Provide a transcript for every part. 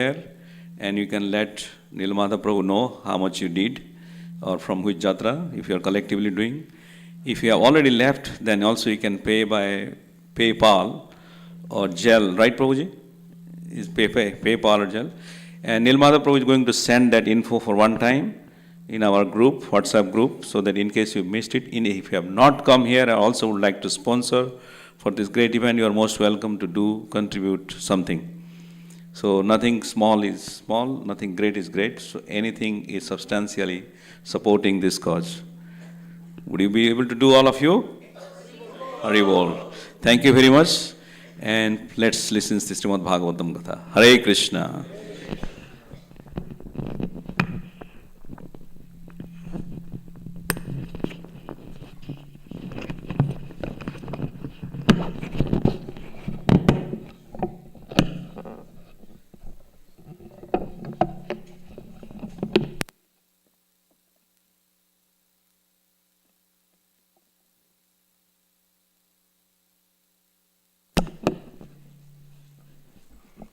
here, and you can let Nilmada Prabhu know how much you did or from which jatra, if you are collectively doing. If you have already left, then also you can pay by PayPal or Gel, right Prabhuji? Is PayPal or Gel. And Nilmada Prabhu is going to send that info for one time in our group, WhatsApp group, so that in case you missed it, if you have not come here, I also would like to sponsor for this great event, you are most welcome to contribute something. So nothing small is small, nothing great is great, so anything is substantially supporting this cause. Would you be able to do all of you? Haribol. Thank you very much, and let's listen to Srimad Bhagvatam Katha. Hare Krishna.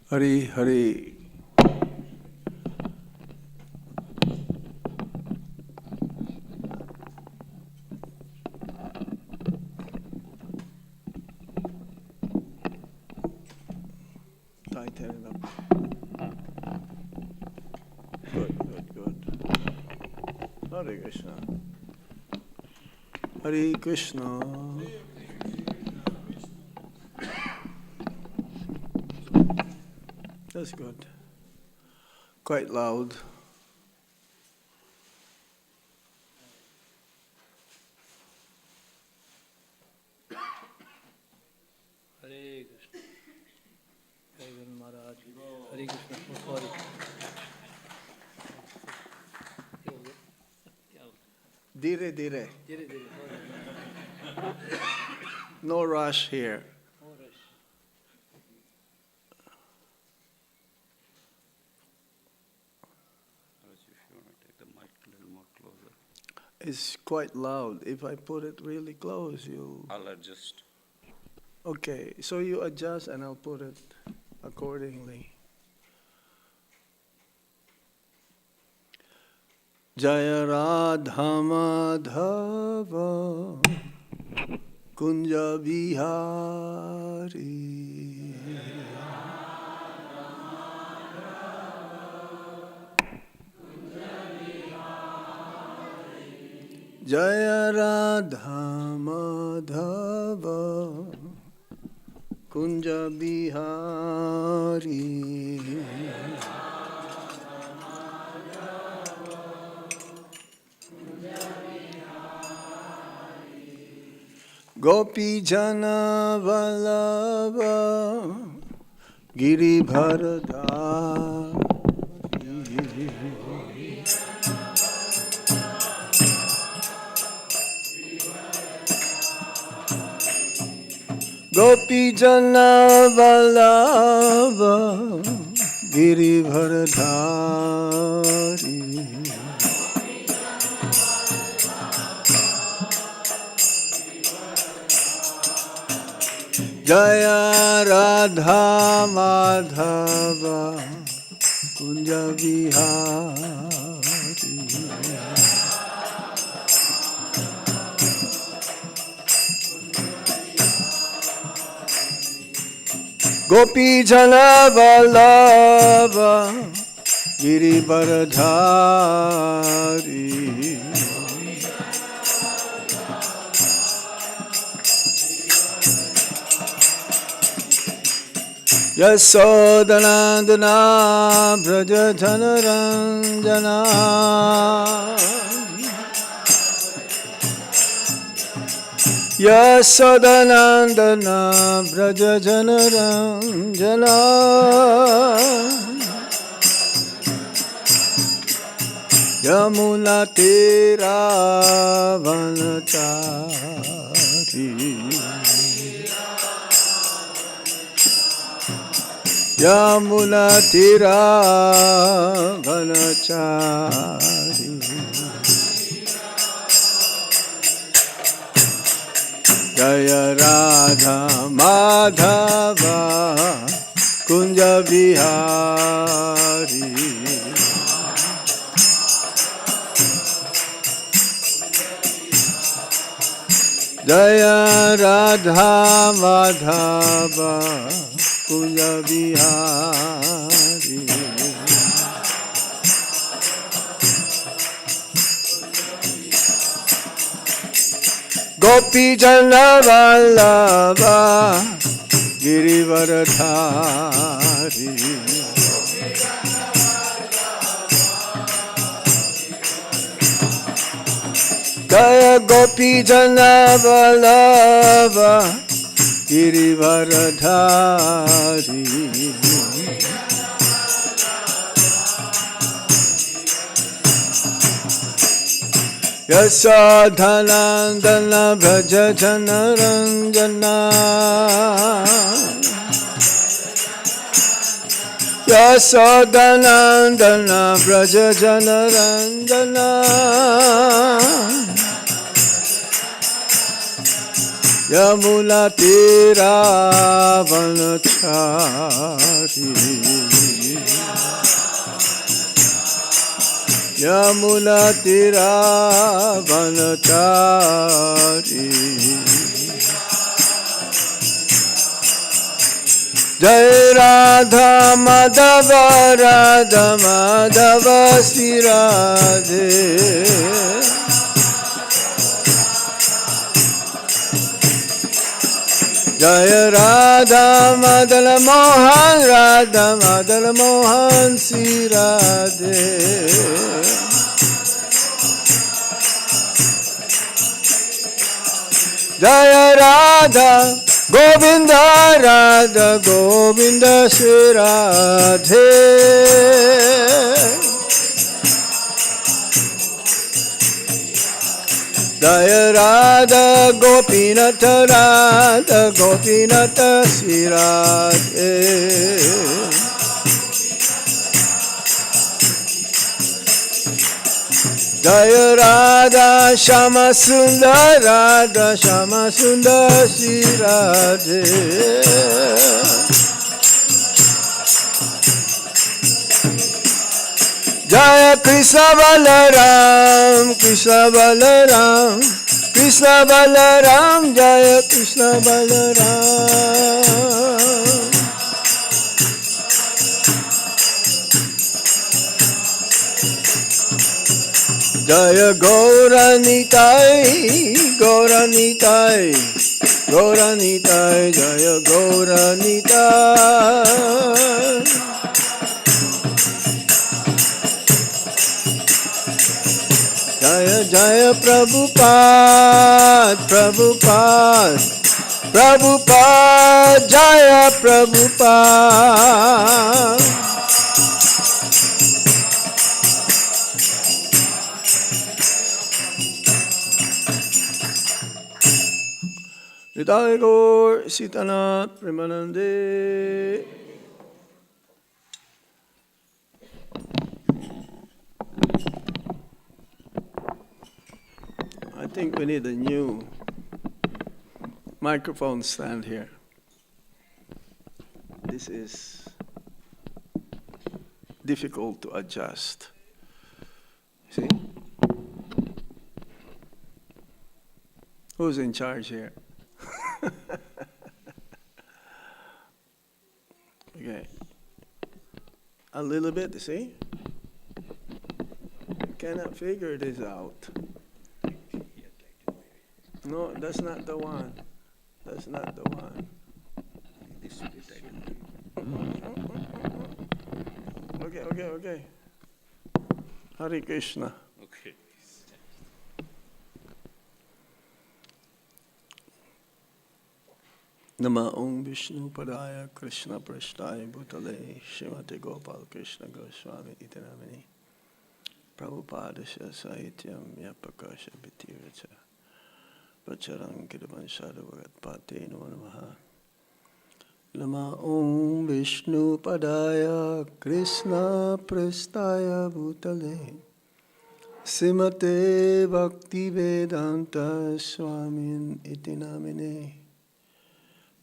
Hari Hari. Tighten it up. Good. Hare Krishna. Hare Krishna. That's good. Quite loud. Hare Krishna. Hare Maharaj. Hare Krishna. Oh, sorry. Dire, dire. No rush here. It's quite loud. If I put it really close, I'll adjust. Okay, so you adjust and I'll put it accordingly. Jaya Radha Madhava Kunja Bihari Jaya Radha Madhava Kunja Bihari Gopi Jana Vallabha Giribharadha Gopi Jana Vallabha Giribharadhari Jaya Radha Madhava Kunja Vihari Gopi Jana Vallabha Giribharadhari Yasodanandana Braja Janardan Yasodanandana Braja Janardan Yamuna Tira Vanachari Yamuna Tira Vanachari Jaya Radha Madhava Kunja Vihari. Jaya Radha Madhava Kunja Vihari. Gopi Jana Vallabha Girivaradhari. Jaya Gopi Jana Vallabha Girivaradhari. Yasodhanandana Braja Janaranjana. Yasodhanandana Braja Janaranjana. Yamula Tira Vanachari. Yamuna Tira Vanachari. Jai Radha Madhava Radha Madhava Sri Radhe. Jaya Radha Madala Mohan Radha Madala Mohan Sri Radhe. Jaya Radha Govinda Radha Govinda Sri Radhe. Jaya Radha Gopinatha Radha Gopinatha Sri Radhe. Jaya Radha Shama Sundar Radha Shama Sundar Sri Radhe. Jaya Krishna Balaram, Krishna Balaram, Krishna Balaram, Jaya Krishna Balaram. Jaya Gauranitai, Gauranitai, Gauranitai, Jaya Gauranitai. Jaya Jaya Prabhupada, Prabhupada, Prabhupada, Jaya Prabhupada. Hridaya Gaur Sitanath Premanande. I think we need a new microphone stand here. This is difficult to adjust. See? Who's in charge here? Okay. A little bit, see? Cannot figure this out. No, that's not the one. That's not the one. Okay. Hare Krishna. Okay. Nama Om Vishnu Padaya Krishna Prasthaya Bhutale Srimate Gopal Krishna Goswami Iti Namini Prabhupadasya Sahityam Yapakasha Bhitiracha Vacharam Kirpan Sadhavagat Pate Namo Namaha. Nama Om Vishnu Padaya Krishna Prasthaya Bhutale Srimate Bhakti Vedanta Swamin Iti Namini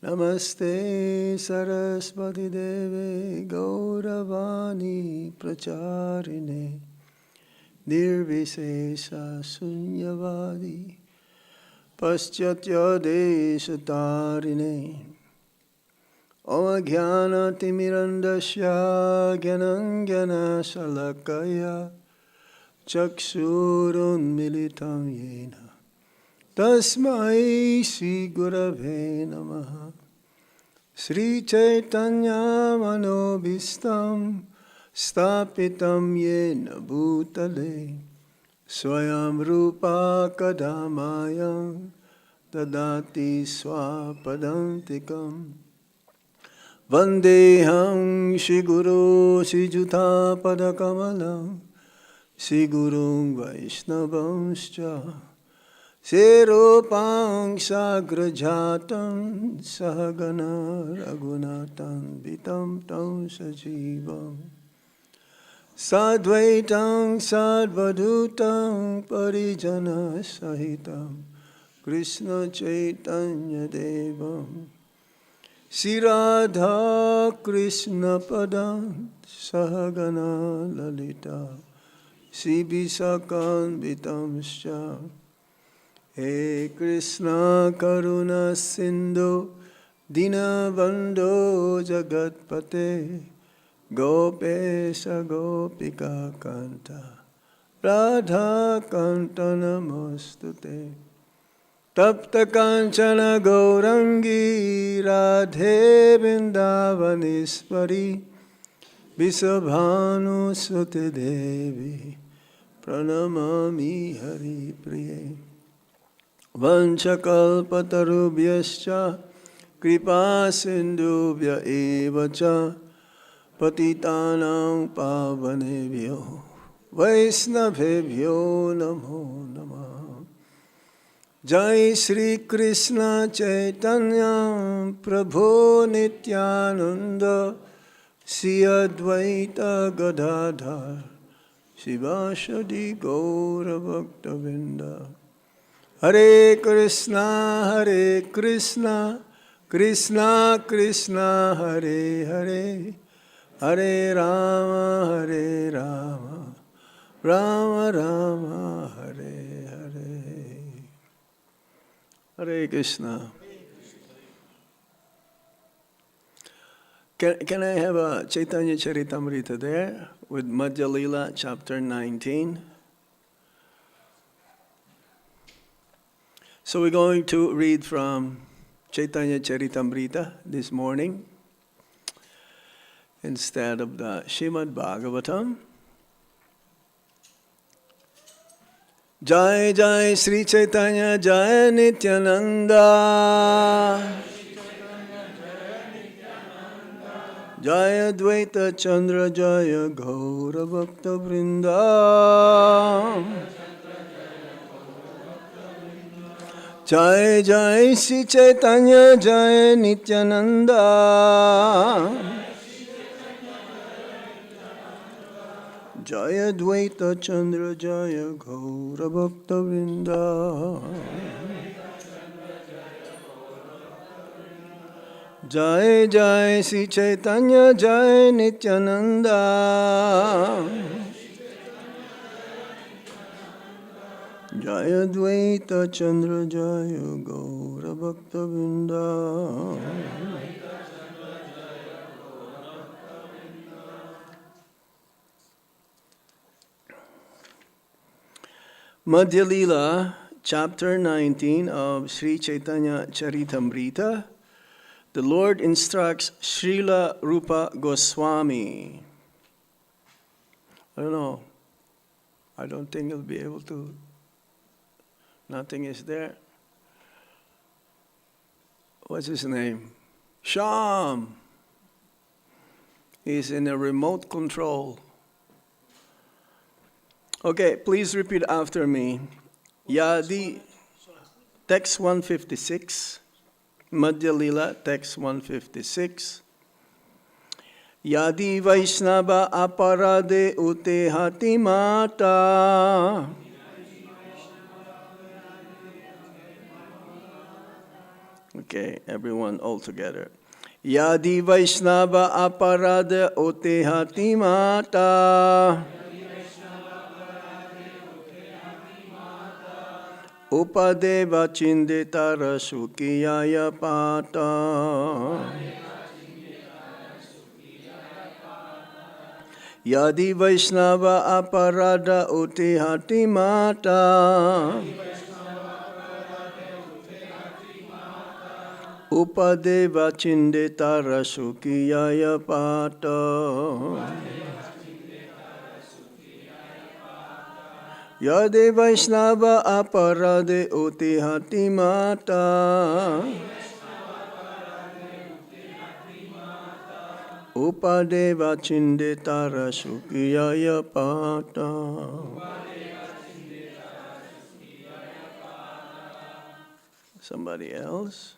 Namaste Saraswati Deve Gauravani Pracharine Nirvisesa Sunyavadi Paschatya Deshatarine Om Jnana Timirandasya Gyananjana Salakaya Chakshurun Militam Yena Tasmai Shri Gurave Namaha Sri Chaitanya Manobhistam Stapitam Yena Bhutale Swayam Rupa Kadamayam Dadati Swapadantikam Vandeham Shri Guru Shri Juta Padakamalam Shri Gurung Vaishnavamscha Serupang Sagrajatam Sahagana Raghunatan Vitam Tam Sajivam Sadvaitam Sadvadutam Parijana Sahitam Krishna Chaitanya Devam Sri Radha Krishna Padam Sahagana Lalita Sri Visakan Vitamscha He Krishna Karuna Sindhu Dinabandho Jagatpate Gopesha Gopika Kanta Radha Kanta Namostute Tapta Kanchana Gaurangi Radhe Vindavaniswari Visabhanu Sute Devi Pranamami Hari Priye Vanchakalpatarubhyascha Kripa Sindhubhya Evacha Patitanam Pavanebhyo Vaisnavebhyo Namo Namah Jai Shri Krishna Chaitanya Prabhu Nityananda Sri Advaita Gadadhar Shivashadi Gaura Bhaktavinda Hare Krishna Krishna Krishna Hare Hare Hare Rama Rama Rama Hare Hare Hare Krishna. Can I have a Chaitanya Charitamrita there with Madhya Lila chapter 19? So we're going to read from Chaitanya Charitamrita this morning instead of the Srimad Bhagvatam. Jai Jai Sri Chaitanya Jai Nityananda Jai Advaita Chandra Jaya Gaura Bhakta Vrinda Jai Jai Sri Chaitanya Jai Nityananda Jaya Dvaita Chandra Jaya Gaura Bhakta Vrinda Jai Jai Sri Chaitanya Jai Nityananda Jaya Dvaita Chandra Jaya Gaura Bhakta Vrinda Madhya Lila, chapter 19 of Sri Chaitanya Charitamrita. The Lord instructs Srila Rupa Goswami. I don't know. I don't think he'll be able to. Nothing is there. What's his name? Sham. He's in a remote control. Okay, please repeat after me. Yadi, text 156. Madhya Lila, text 156. Yadi Vaishnava aparade ute hati mata. Okay, everyone all together. Yadi Vaishnava aparada otehati mata. Upadeva chinditara sukiyaya pata. Yadi Vaishnava aparada otehati mata. Upadeva chinditara sukiyaya pata. Yade Vaishnava aparade otihati mata. Upadeva chinditara sukiyaya pata. Somebody else?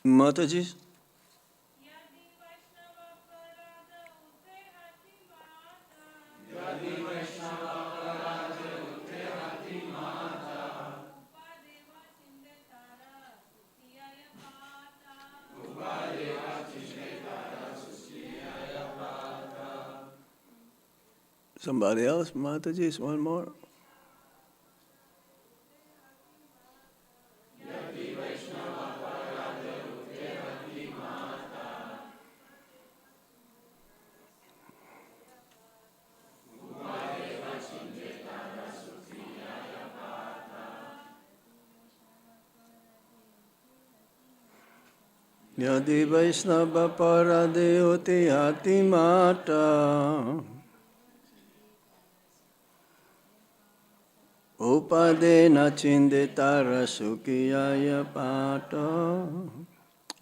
Mataji? Somebody else? Mataji, one more. Yadi Vaishnava parade otihati mata. Upadena chinditara sukiyaya pata.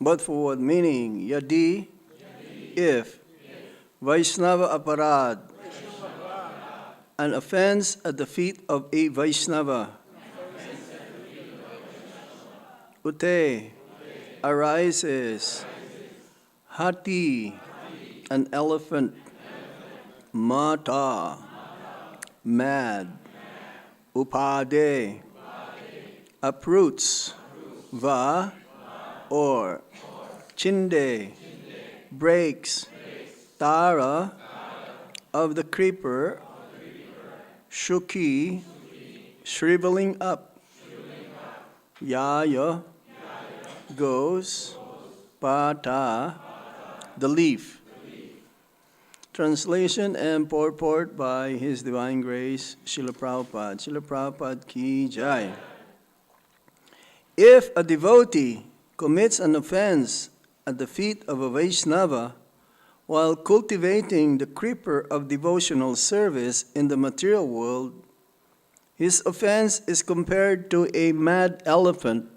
But for what meaning? Yadi, if. Vaishnava aparad, an offense at the feet of a Vaishnava. Ute, arises. Hati, an elephant. Mata, mad. Upade, uproots. Va, or. Chinde, breaks. Tara, of the creeper. Shuki, shriveling up. Yaya, goes. Pata, the leaf. Translation and purport by His Divine Grace, Srila Prabhupada. Srila Prabhupada ki jai. If a devotee commits an offense at the feet of a Vaishnava while cultivating the creeper of devotional service in the material world, his offense is compared to a mad elephant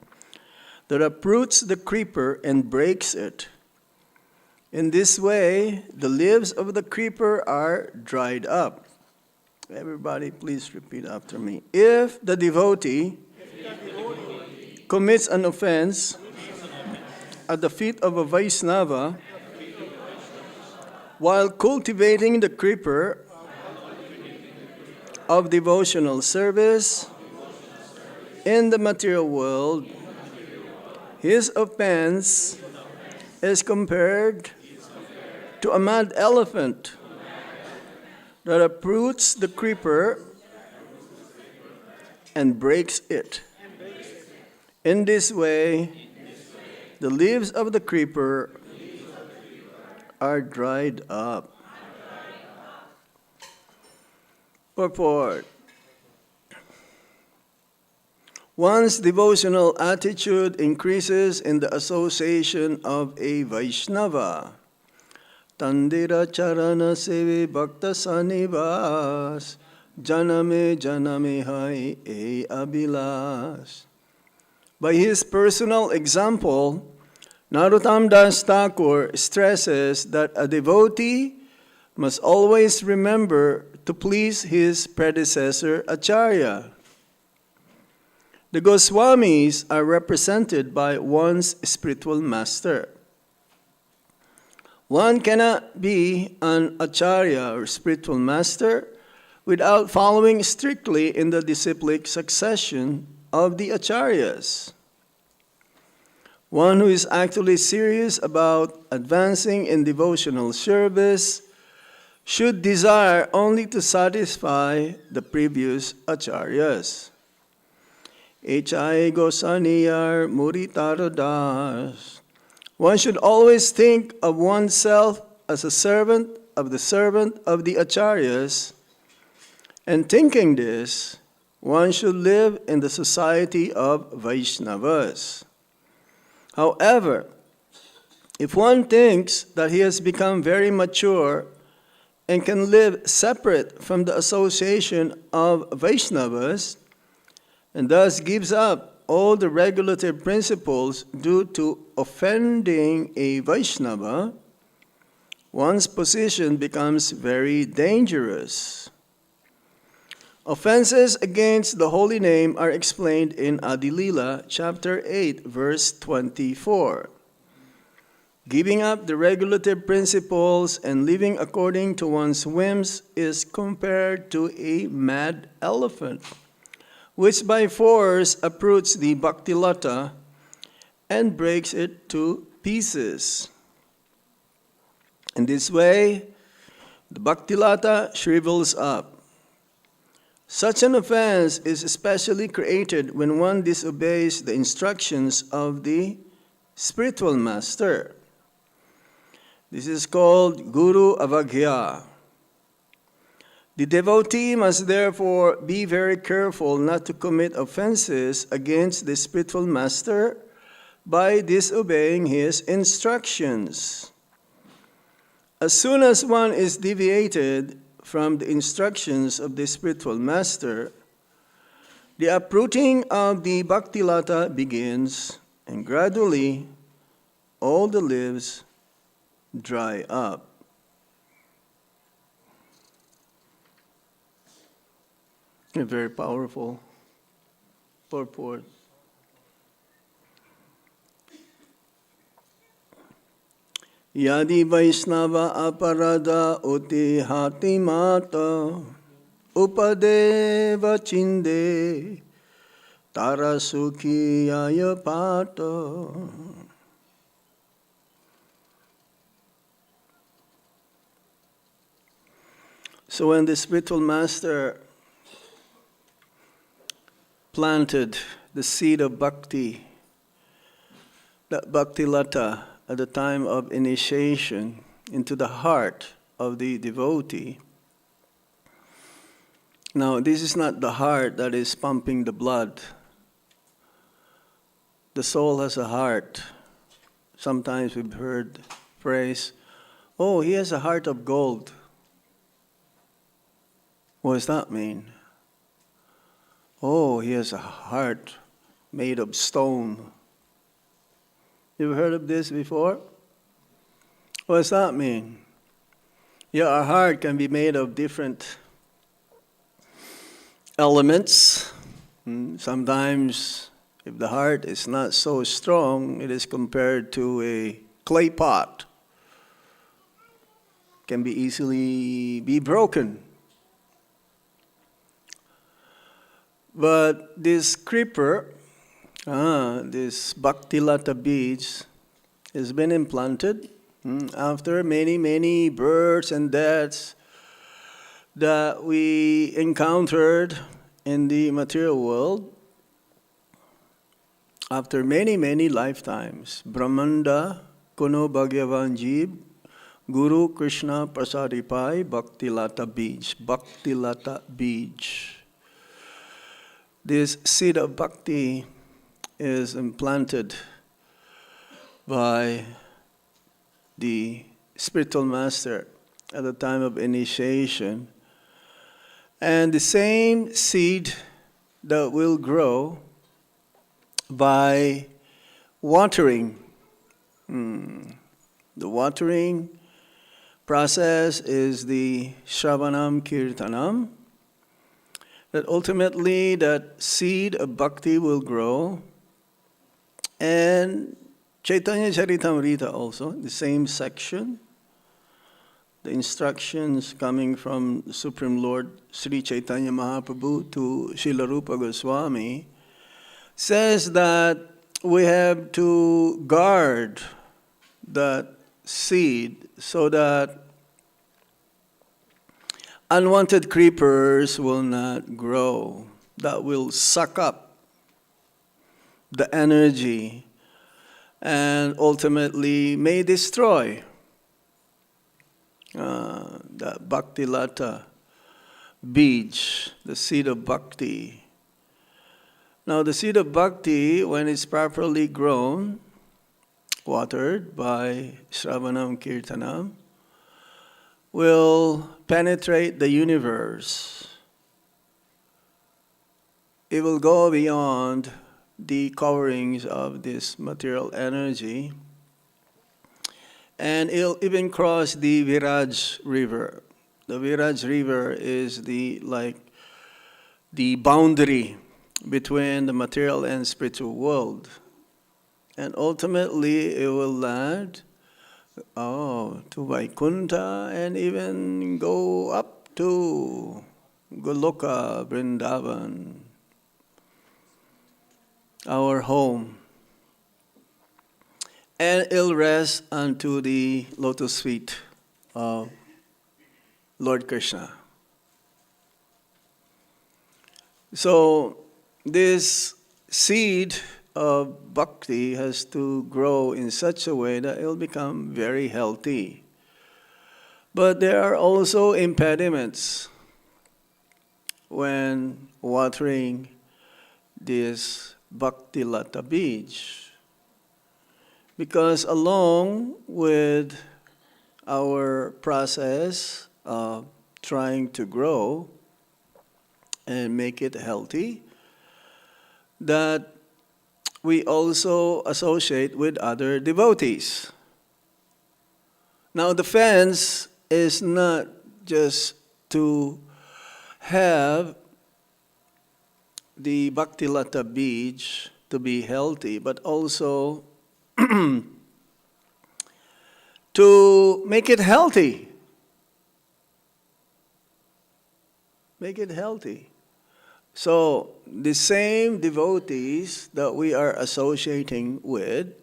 that uproots the creeper and breaks it. In this way, the leaves of the creeper are dried up. Everybody, please repeat after me. If the devotee commits an offense at the feet of a Vaishnava while cultivating the creeper of devotional service in the material world, His offense is compared to a mad elephant that uproots the creeper and breaks it. In this way, the leaves of the creeper are dried up. Purport. One's devotional attitude increases in the association of a Vaishnava. Tandira charana sevi bhakta sanivas janame janame hai e abhilas. By his personal example, Narottam Das Thakur stresses that a devotee must always remember to please his predecessor Acharya. The Goswamis are represented by one's spiritual master. One cannot be an Acharya or spiritual master without following strictly in the disciplic succession of the Acharyas. One who is actually serious about advancing in devotional service should desire only to satisfy the previous Acharyas. H.I. Gosaniyar Muritaradas. One should always think of oneself as a servant of the Acharyas, and thinking this, one should live in the society of Vaishnavas. However, if one thinks that he has become very mature and can live separate from the association of Vaishnavas, and thus gives up all the regulative principles due to offending a Vaishnava, one's position becomes very dangerous. Offenses against the holy name are explained in Adilila, chapter 8, verse 24. Giving up the regulative principles and living according to one's whims is compared to a mad elephant, which by force uproots the bhaktilata and breaks it to pieces. In this way, the bhaktilata shrivels up. Such an offense is especially created when one disobeys the instructions of the spiritual master. This is called Guru Avagya. The devotee must therefore be very careful not to commit offenses against the spiritual master by disobeying his instructions. As soon as one is deviated from the instructions of the spiritual master, the uprooting of the bhaktilata begins, and gradually all the leaves dry up. A very powerful purport. Yadi Vaishnava aparada uti hati mata upadeva chinde tara sukhi ayapata. So when the spiritual master planted the seed of bhakti, that bhaktilata, at the time of initiation into the heart of the devotee. Now, this is not the heart that is pumping the blood. The soul has a heart. Sometimes we've heard phrase, oh, he has a heart of gold. What does that mean? Oh, he has a heart made of stone. You've heard of this before? What does that mean? Yeah, our heart can be made of different elements. Sometimes, if the heart is not so strong, it is compared to a clay pot. Can be easily be broken. But this creeper This Bhakti Lata beads has been implanted after many, many births and deaths that we encountered in the material world. After many, many lifetimes, Brahmanda Kono Bhagyavan Jeev Guru Krishna Prasadipai Bhakti Lata Bij. Bhakti Lata Bij. This seed of bhakti is implanted by the spiritual master at the time of initiation. And the same seed that will grow by watering. The watering process is the Shravanam Kirtanam, that ultimately that seed of bhakti will grow. And Chaitanya Charitamrita also, the same section, the instructions coming from the Supreme Lord Sri Chaitanya Mahaprabhu to Srila Rupa Goswami, says that we have to guard that seed so that unwanted creepers will not grow, that will suck up the energy and ultimately may destroy the Bhakti Lata Bij, the seed of bhakti. Now the seed of bhakti, when it's properly grown, watered by Shravanam Kirtanam, will penetrate the universe. It will go beyond the coverings of this material energy, and it'll even cross the Viraj River. The Viraj River is the boundary between the material and spiritual world. And ultimately it will land to Vaikuntha and even go up to Goloka, Vrindavan, our home. And it'll rest unto the lotus feet of Lord Krishna. So this seed of bhakti has to grow in such a way that it'll become very healthy. But there are also impediments when watering this Bhakti Lata Bij. Because along with our process of trying to grow and make it healthy, that we also associate with other devotees. Now the fence is not just to have the Bhakti Lata Bij to be healthy, but also to make it healthy. Make it healthy. So the same devotees that we are associating with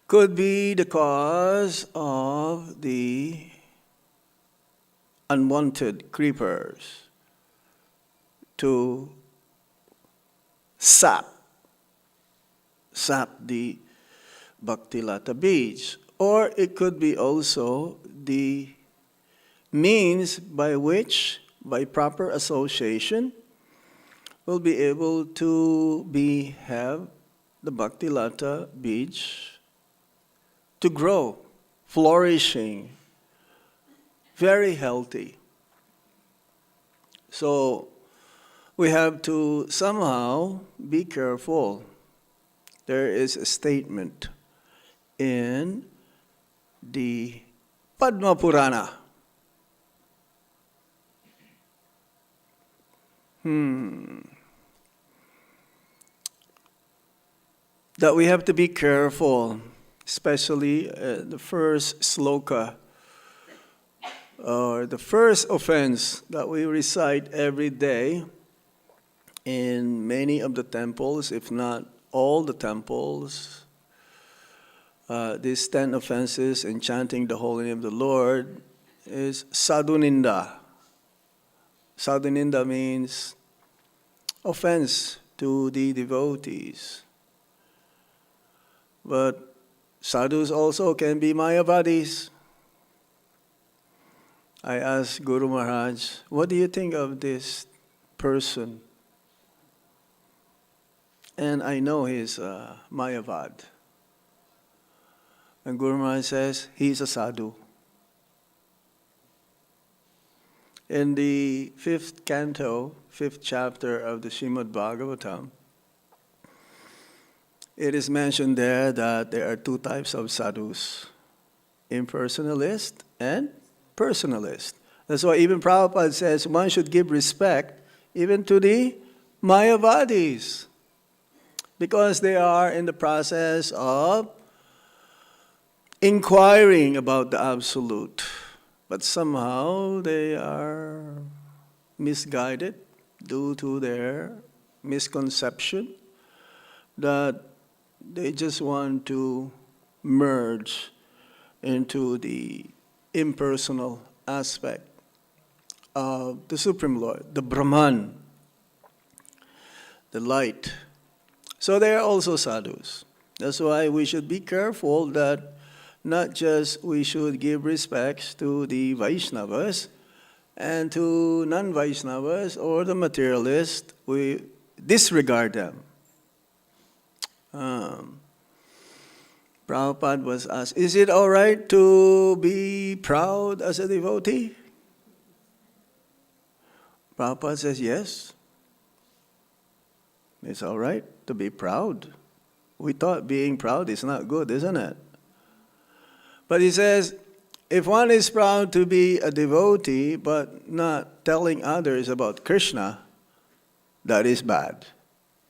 could be the cause of the unwanted creepers to sap the Bhakti Lata Bij. Or it could be also the means by which, by proper association, we'll be able to have the Bhakti Lata Bij to grow, flourishing, very healthy. So we have to somehow be careful. There is a statement in the Padma Purana. That we have to be careful, especially the first sloka, or the first offense that we recite every day in many of the temples, if not all the temples, these 10 offenses in chanting the holy name of the Lord is sadhuninda. Sadhuninda means offense to the devotees. But sadhus also can be mayavadis. I asked Guru Maharaj, what do you think of this person? And I know he's a mayavad. And Guru Maharaj says, he's a sadhu. In the 5th canto, 5th chapter of the Srimad Bhagvatam, it is mentioned there that there are 2 types of sadhus, impersonalist and personalist. That's why even Prabhupada says one should give respect even to the mayavadis, because they are in the process of inquiring about the absolute. But somehow they are misguided due to their misconception that they just want to merge into the impersonal aspect of the Supreme Lord, the Brahman, the light. So they are also sadhus. That's why we should be careful that not just we should give respects to the Vaishnavas and to non-Vaishnavas or the materialists, we disregard them. Prabhupada was asked, is it all right to be proud as a devotee? Prabhupada says, yes. It's all right to be proud. We thought being proud is not good, isn't it? But he says, if one is proud to be a devotee but not telling others about Krishna, that is bad.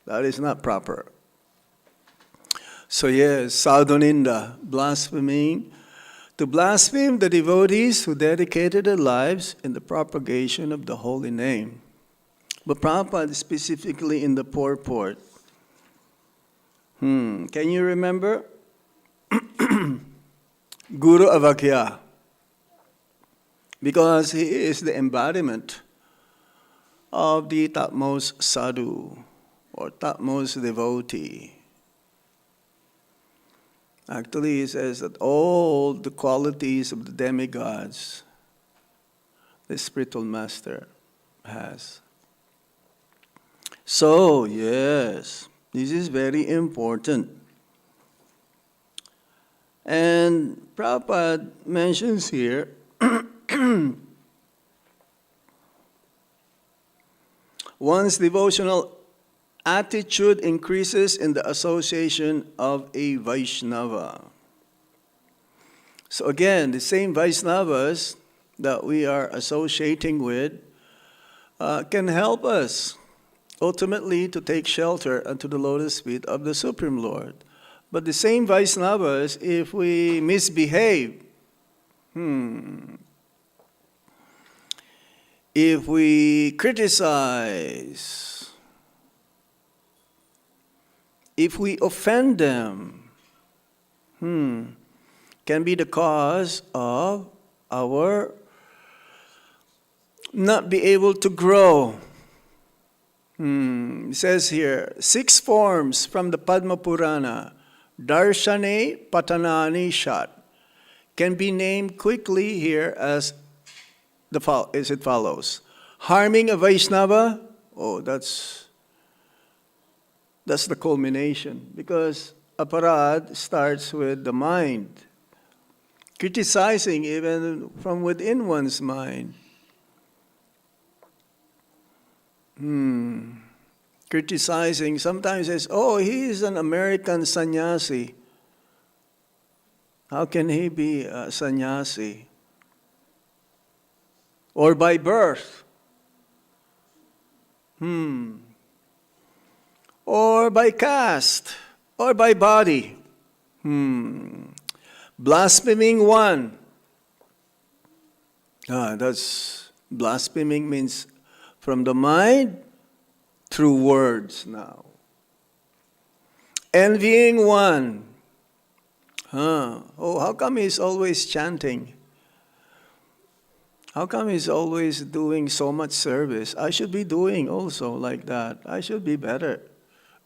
That is not proper. So yes, sadhuninda, blaspheming, to blaspheme the devotees who dedicated their lives in the propagation of the holy name. But Prabhupada specifically in the purport. Can you remember? Guru Avakya. Because he is the embodiment of the topmost sadhu or topmost devotee. Actually, he says that all the qualities of the demigods, the spiritual master has. So, yes, this is very important. And Prabhupada mentions here, one's devotional attitude increases in the association of a Vaishnava. So again, the same Vaishnavas that we are associating with can help us ultimately to take shelter unto the lotus feet of the Supreme Lord. But the same Vaishnavas, if we misbehave, if we criticize, if we offend them, can be the cause of our not be able to grow. It says here, 6 forms from the Padma Purana, Darshane Patanani Shat, can be named quickly here as it follows. Harming a Vaishnava, that's the culmination, because aparad starts with the mind. Criticizing even from within one's mind. Criticizing, sometimes says, he is an American sannyasi. How can he be a sannyasi? Or by birth. Or by caste. Or by body. Blaspheming one. That's blaspheming means from the mind through words now. Envying one. Oh, how come he's always chanting? How come he's always doing so much service? I should be doing also like that. I should be better.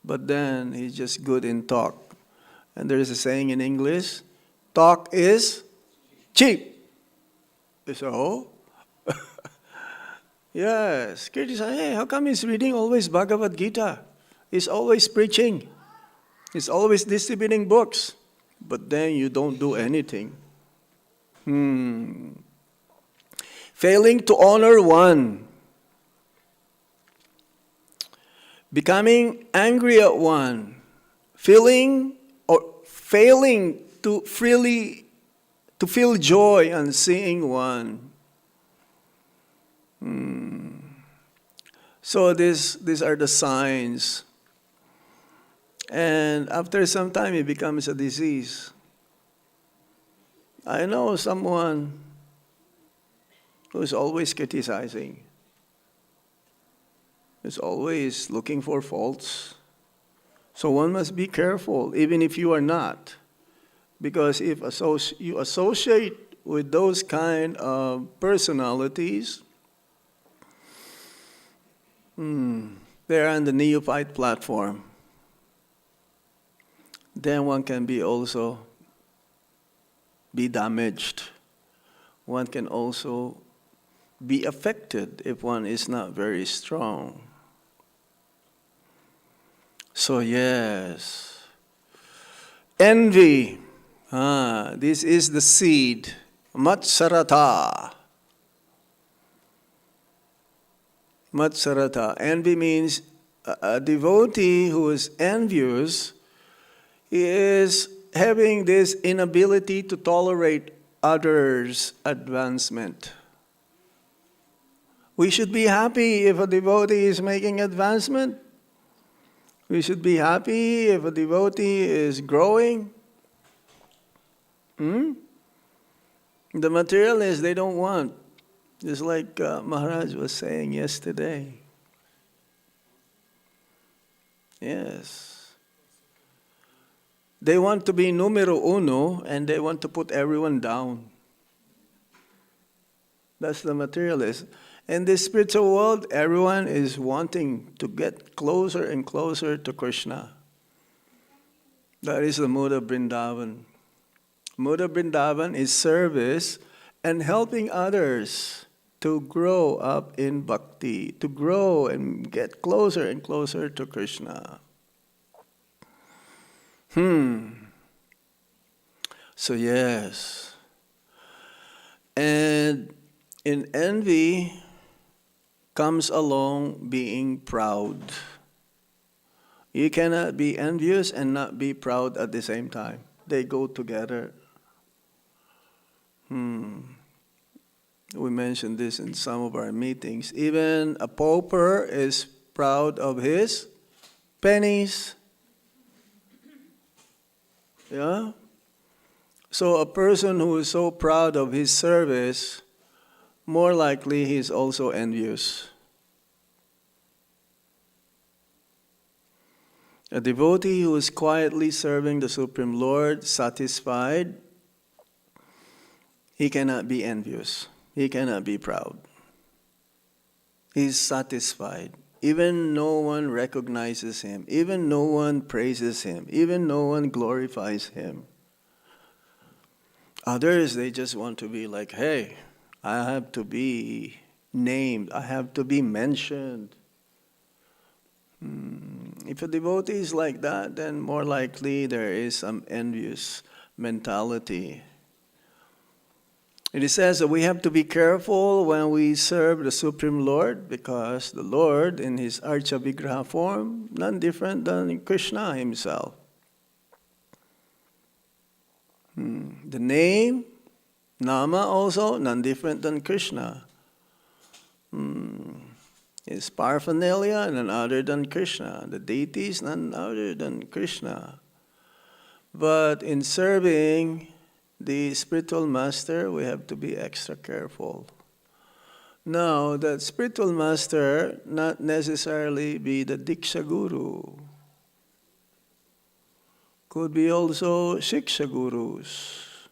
But then he's just good in talk. And there's a saying in English, talk is cheap. So, yes, criticize, hey, how come he's reading always Bhagavad Gita? He's always preaching. He's always distributing books. But then you don't do anything. Failing to honor one. Becoming angry at one. Failing to feel joy on seeing one. So these are the signs. And after some time, it becomes a disease. I know someone who's always criticizing, who's always looking for faults. So one must be careful, even if you are not. Because if you associate with those kind of personalities, they're on the neophyte platform. Then one can be also be damaged. One can also be affected if one is not very strong. So yes, envy. This is the seed, matsarata. Matsarata. Envy means a devotee who is envious. He is having this inability to tolerate others' advancement. We should be happy if a devotee is making advancement. We should be happy if a devotee is growing. The materialists, they don't want. Just like Maharaj was saying yesterday. Yes. They want to be numero uno and they want to put everyone down. That's the materialist. In this spiritual world, everyone is wanting to get closer and closer to Krishna. That is the mood of Vrindavan. Mood of Vrindavan is service and helping others to grow up in bhakti, to grow and get closer and closer to Krishna. So yes. And in envy comes along being proud. You cannot be envious and not be proud at the same time. They go together. We mentioned this in some of our meetings. Even a pauper is proud of his pennies. Yeah? So a person who is so proud of his service, more likely he is also envious. A devotee who is quietly serving the Supreme Lord, satisfied, he cannot be envious. He cannot be proud. He is satisfied. Even no one recognizes him. Even no one praises him. Even no one glorifies him. Others, they just want to be like, hey, I have to be named. I have to be mentioned. If a devotee is like that, then more likely there is some envious mentality. It says that we have to be careful when we serve the Supreme Lord, because the Lord in his Archa Vigraha form, none different than Krishna himself. The name, Nama also, none different than Krishna. His paraphernalia, none other than Krishna. The deities, none other than Krishna. But in serving the spiritual master, we have to be extra careful. Now, that spiritual master not necessarily be the Diksha Guru. Could be also Shiksha Gurus,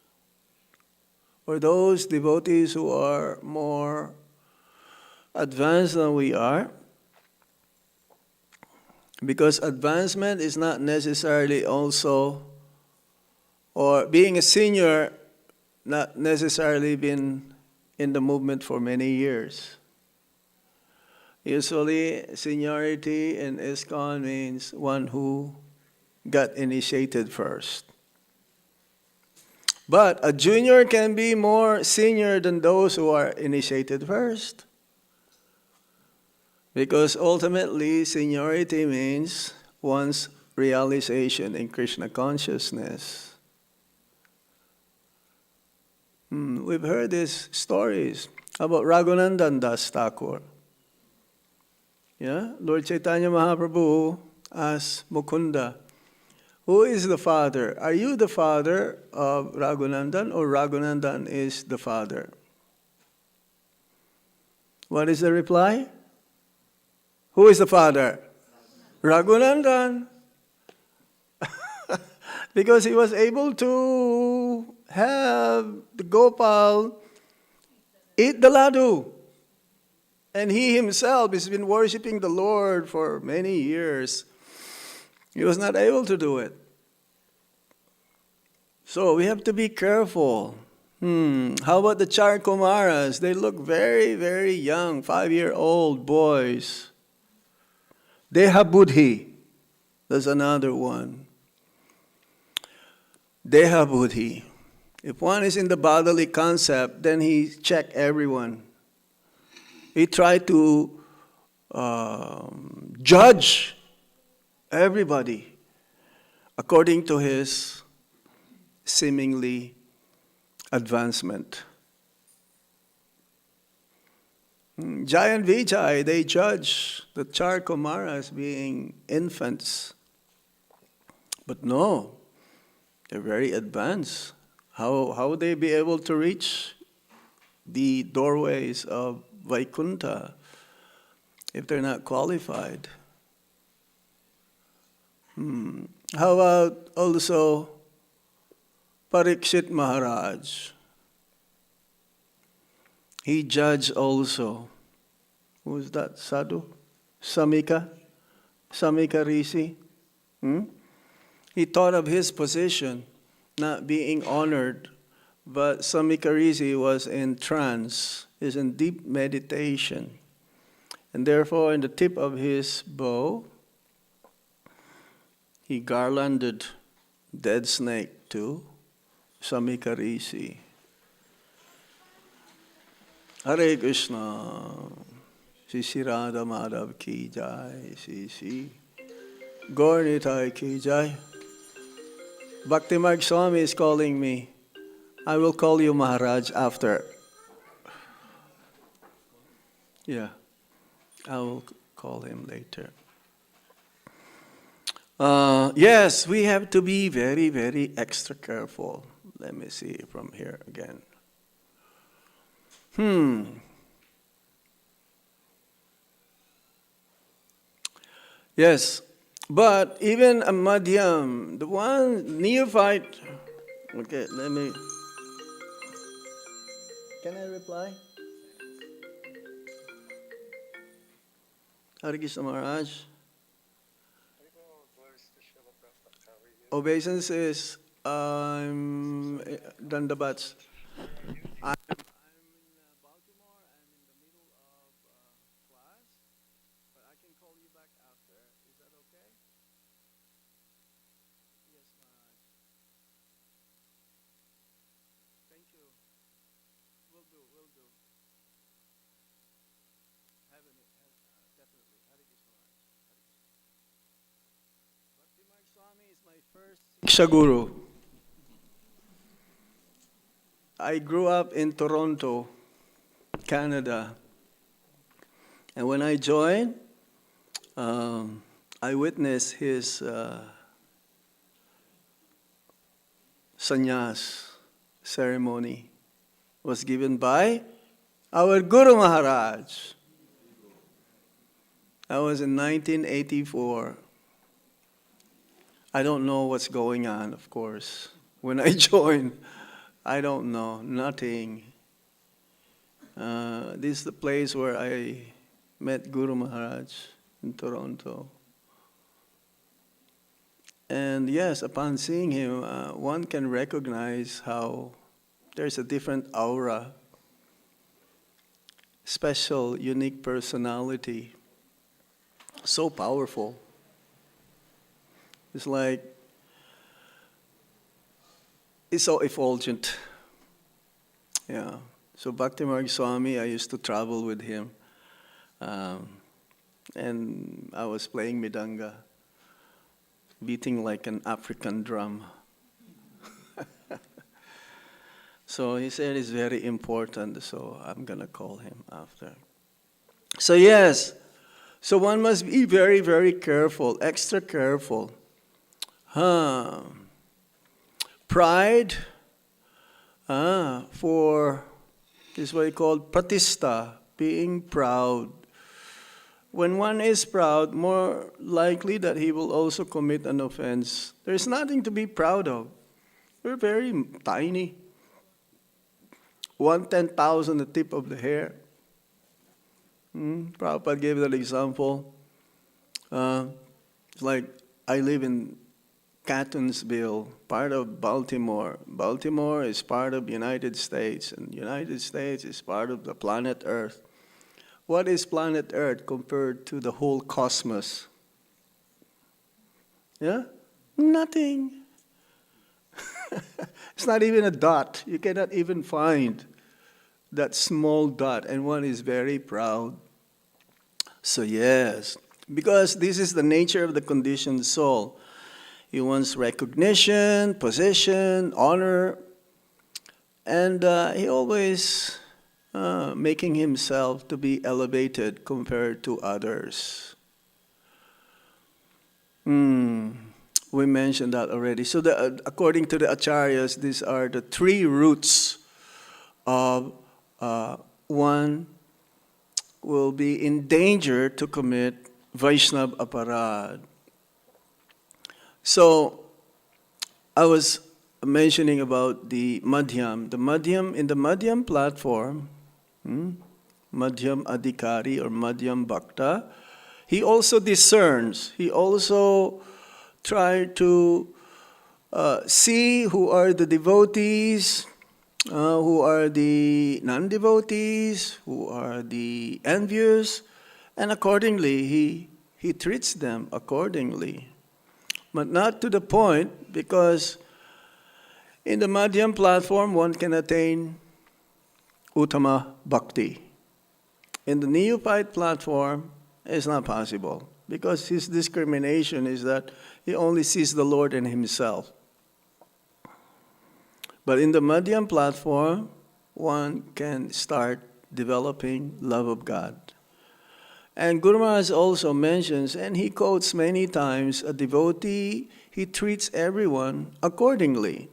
or those devotees who are more advanced than we are. Because advancement is not necessarily also, or being a senior, not necessarily been in the movement for many years. Usually, seniority in ISKCON means one who got initiated first. But a junior can be more senior than those who are initiated first. Because ultimately, seniority means one's realization in Krishna consciousness. We've heard these stories about Raghunandan Das Thakur. Yeah? Lord Chaitanya Mahaprabhu asked Mukunda, who is the father? Are you the father of Raghunandan, or Raghunandan is the father? What is the reply? Who is the father? Raghunandan. Because he was able to have the Gopal eat the laddu. And he himself has been worshipping the Lord for many years. He was not able to do it. So we have to be careful. How about the Char Kumaras? They look very, very young, 5-year-old boys. Deha Buddhi. There's another one. Deha Buddhi. If one is in the bodily concept, then he check everyone. He tried to judge everybody according to his seemingly advancement. Jai and Vijay, they judge the Char Kumaras being infants. But no, they're very advanced. How would they be able to reach the doorways of Vaikuntha if they're not qualified? How about also Parikshit Maharaj? He judged also. Who's that? Sadhu? Samika? Samika Rishi? He thought of his position not being honored, but Samika Rishi was in trance, is in deep meditation. And therefore, in the tip of his bow, he garlanded dead snake to Samika Rishi. Hare Krishna. Shri Radha Madhav ki jai. Shri Gaur Nitai ki jai. Bhakti Marg Swami is calling me. I will call you Maharaj after. Yeah, I will call him later. Yes, we have to be very, very extra careful. Let me see from here again. Yes, but even a madhyam, the one neophyte. Okay, let me. Can I reply? Hare Krishna Maharaj. Obeisance is Dandabats. I'm in Baltimore. I'm in the middle of class, but I can call you back after. Is that okay? Yes, Maharaj. Thank you. Will do. Definitely. Hare Krishna Maharaj. Bhakti Marg Swami is my first Siksha Guru. I grew up in Toronto, Canada. And when I joined, I witnessed his sannyas ceremony. Was given by Our Guru Maharaj. That was in 1984. I don't know what's going on, of course. When I joined, I don't know, nothing. This is the place where I met Guru Maharaj in Toronto. And yes, upon seeing him, one can recognize how there's a different aura, special, unique personality, so powerful. It's like, it's so effulgent. Yeah. So Bhakti Marg Swami, I used to travel with him. And I was playing midanga, beating like an African drum. So he said it's very important, so I'm going to call him after. So yes, so one must be very, very careful, extra careful. Pride, for this is what he called pratishta, being proud. When one is proud, more likely that he will also commit an offense. There's nothing to be proud of. We're very tiny. 1/10,000 the tip of the hair. Prabhupada gave that example. It's like I live in Catonsville, part of Baltimore. Baltimore is part of the United States, and the United States is part of the planet Earth. What is planet Earth compared to the whole cosmos? Yeah? Nothing. It's not even a dot. You cannot even find that small dot, and one is very proud. So yes, because this is the nature of the conditioned soul. He wants recognition, position, honor, and he always making himself to be elevated compared to others. We mentioned that already. So according to the acharyas, these are the three roots of one will be in danger to commit Vaishnava aparad. So I was mentioning about the Madhyam. The Madhyam, in the Madhyam platform, Madhyam Adhikari or Madhyam Bhakta, he also discerns. He also tried to see who are the devotees, who are the non-devotees, who are the envious, and accordingly he treats them accordingly. But not to the point, because in the Madhyam platform one can attain Uttama Bhakti. In the Neophyte platform, it's not possible, because his discrimination is that he only sees the Lord in himself. But in the Madhyam platform, one can start developing love of God. And Guru Maharaj also mentions, and he quotes many times, a devotee, he treats everyone accordingly.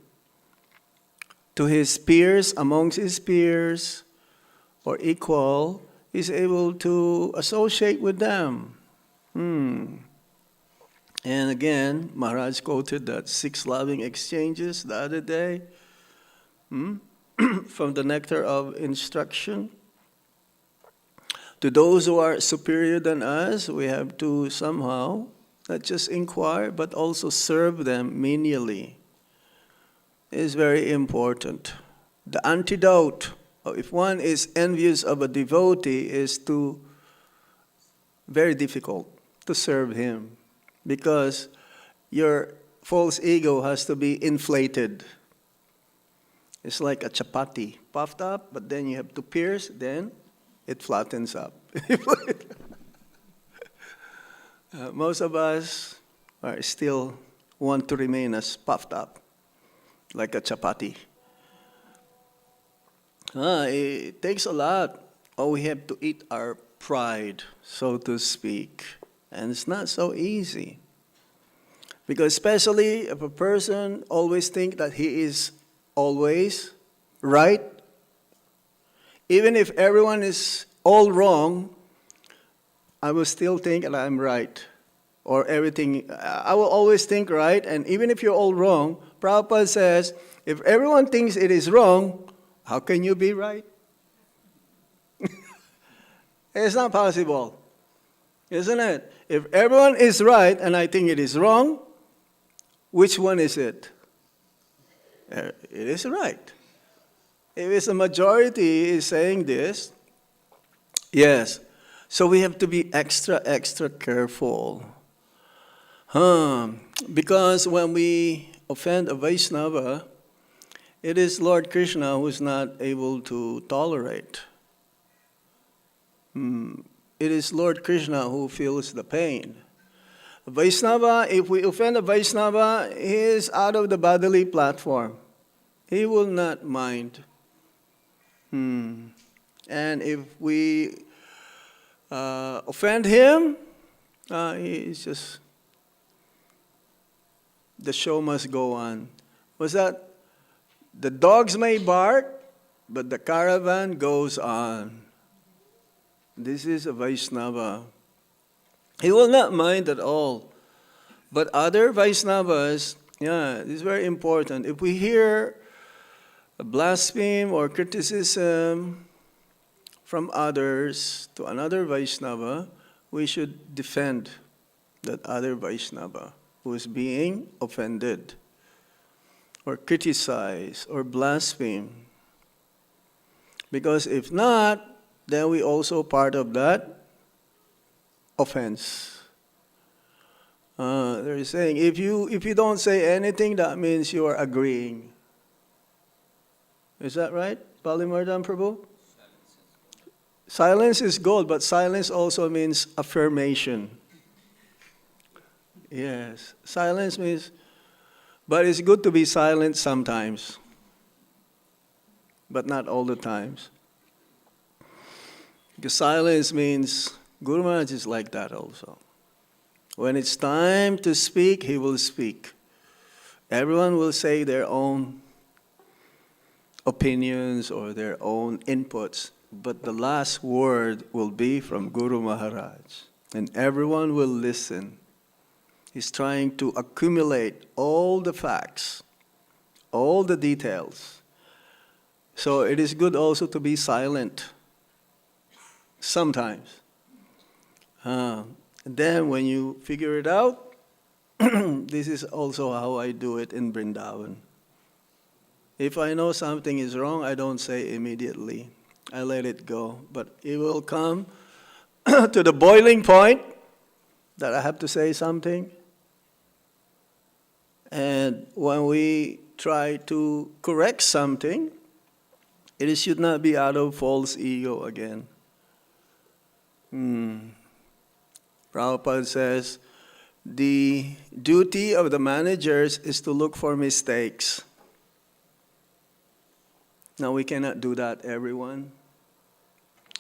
To his peers, amongst his peers, or equal, he's able to associate with them. And again, Maharaj quoted that 6 loving exchanges the other day from the nectar of instruction. To those who are superior than us, we have to somehow not just inquire, but also serve them menially. It is very important. The antidote, if one is envious of a devotee, is very difficult to serve him, because your false ego has to be inflated. It's like a chapati, puffed up, but then you have to pierce, then it flattens up. Most of us are still want to remain as puffed up, like a chapati. It takes a lot. We have to eat our pride, so to speak. And it's not so easy. Because especially if a person always thinks that he is always right, even if everyone is all wrong, I will still think that I'm right. Or everything, I will always think right, and even if you're all wrong, Prabhupada says, if everyone thinks it is wrong, how can you be right? It's not possible, isn't it? If everyone is right and I think it is wrong, which one is it? It is right. If it's a majority is saying this, yes. So we have to be extra careful. Because when we offend a Vaishnava, it is Lord Krishna who is not able to tolerate. It is Lord Krishna who feels the pain. A Vaishnava, if we offend a Vaishnava, he is out of the bodily platform. He will not mind. And if we offend him, he's just, the show must go on. Was that the dogs may bark, but the caravan goes on. This is a Vaishnava. He will not mind at all. But other Vaishnavas, this is very important. If we hear a blaspheme or criticism from others to another Vaishnava, we should defend that other Vaishnava who is being offended or criticized or blasphemed. Because if not, then we also part of that offense. They're saying if you don't say anything, that means you are agreeing. Is that right, Balimardan Prabhu? Silence is gold, but silence also means affirmation. Yes, silence means, but it's good to be silent sometimes, but not all the times. Because silence means, Guru Maharaj is like that also. When it's time to speak, he will speak. Everyone will say their own opinions or their own inputs, but the last word will be from Guru Maharaj. And everyone will listen. He's trying to accumulate all the facts, all the details. So it is good also to be silent. Sometimes. And then when you figure it out, this is also how I do it in Vrindavan. If I know something is wrong, I don't say immediately. I let it go. But it will come to the boiling point that I have to say something. And when we try to correct something, it should not be out of false ego again. Prabhupada says, the duty of the managers is to look for mistakes. Now we cannot do that, everyone.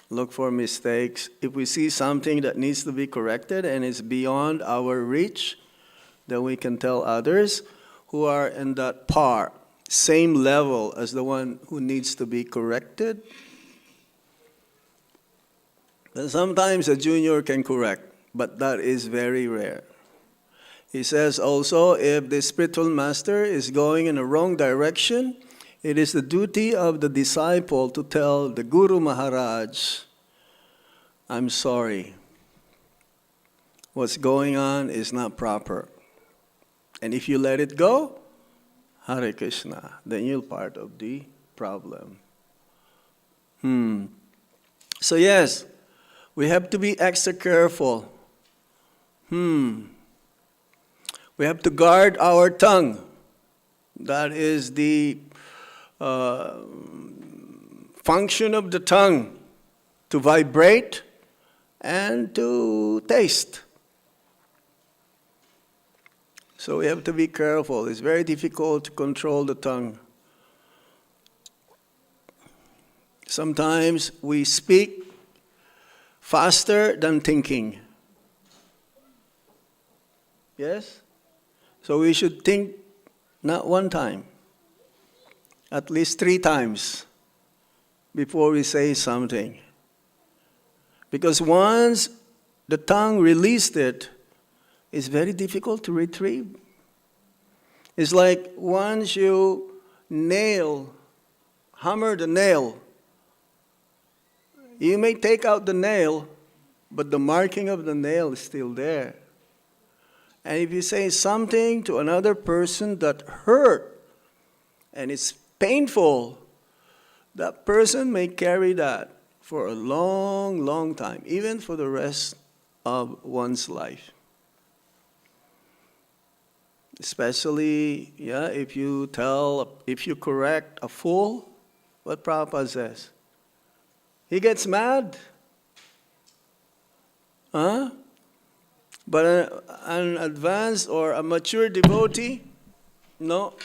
Look for mistakes. If we see something that needs to be corrected and is beyond our reach, then we can tell others who are in that same level as the one who needs to be corrected. And sometimes a junior can correct, but that is very rare. He says also, if the spiritual master is going in the wrong direction, it is the duty of the disciple to tell the Guru Maharaj, I'm sorry. What's going on is not proper. And if you let it go, Hare Krishna, then you're part of the problem. So yes, we have to be extra careful. We have to guard our tongue. That is the function of the tongue, to vibrate and to taste. So we have to be careful. It's very difficult to control the tongue. Sometimes we speak faster than thinking. Yes? So we should think not one time, at least 3 times before we say something. Because once the tongue released it, it's very difficult to retrieve. It's like once you hammer the nail, you may take out the nail, but the marking of the nail is still there. And if you say something to another person that hurt, and it's painful, that person may carry that for a long, long time, even for the rest of one's life. Especially, if you correct a fool, what Prabhupada says, he gets mad. Huh? But an advanced or a mature devotee, no,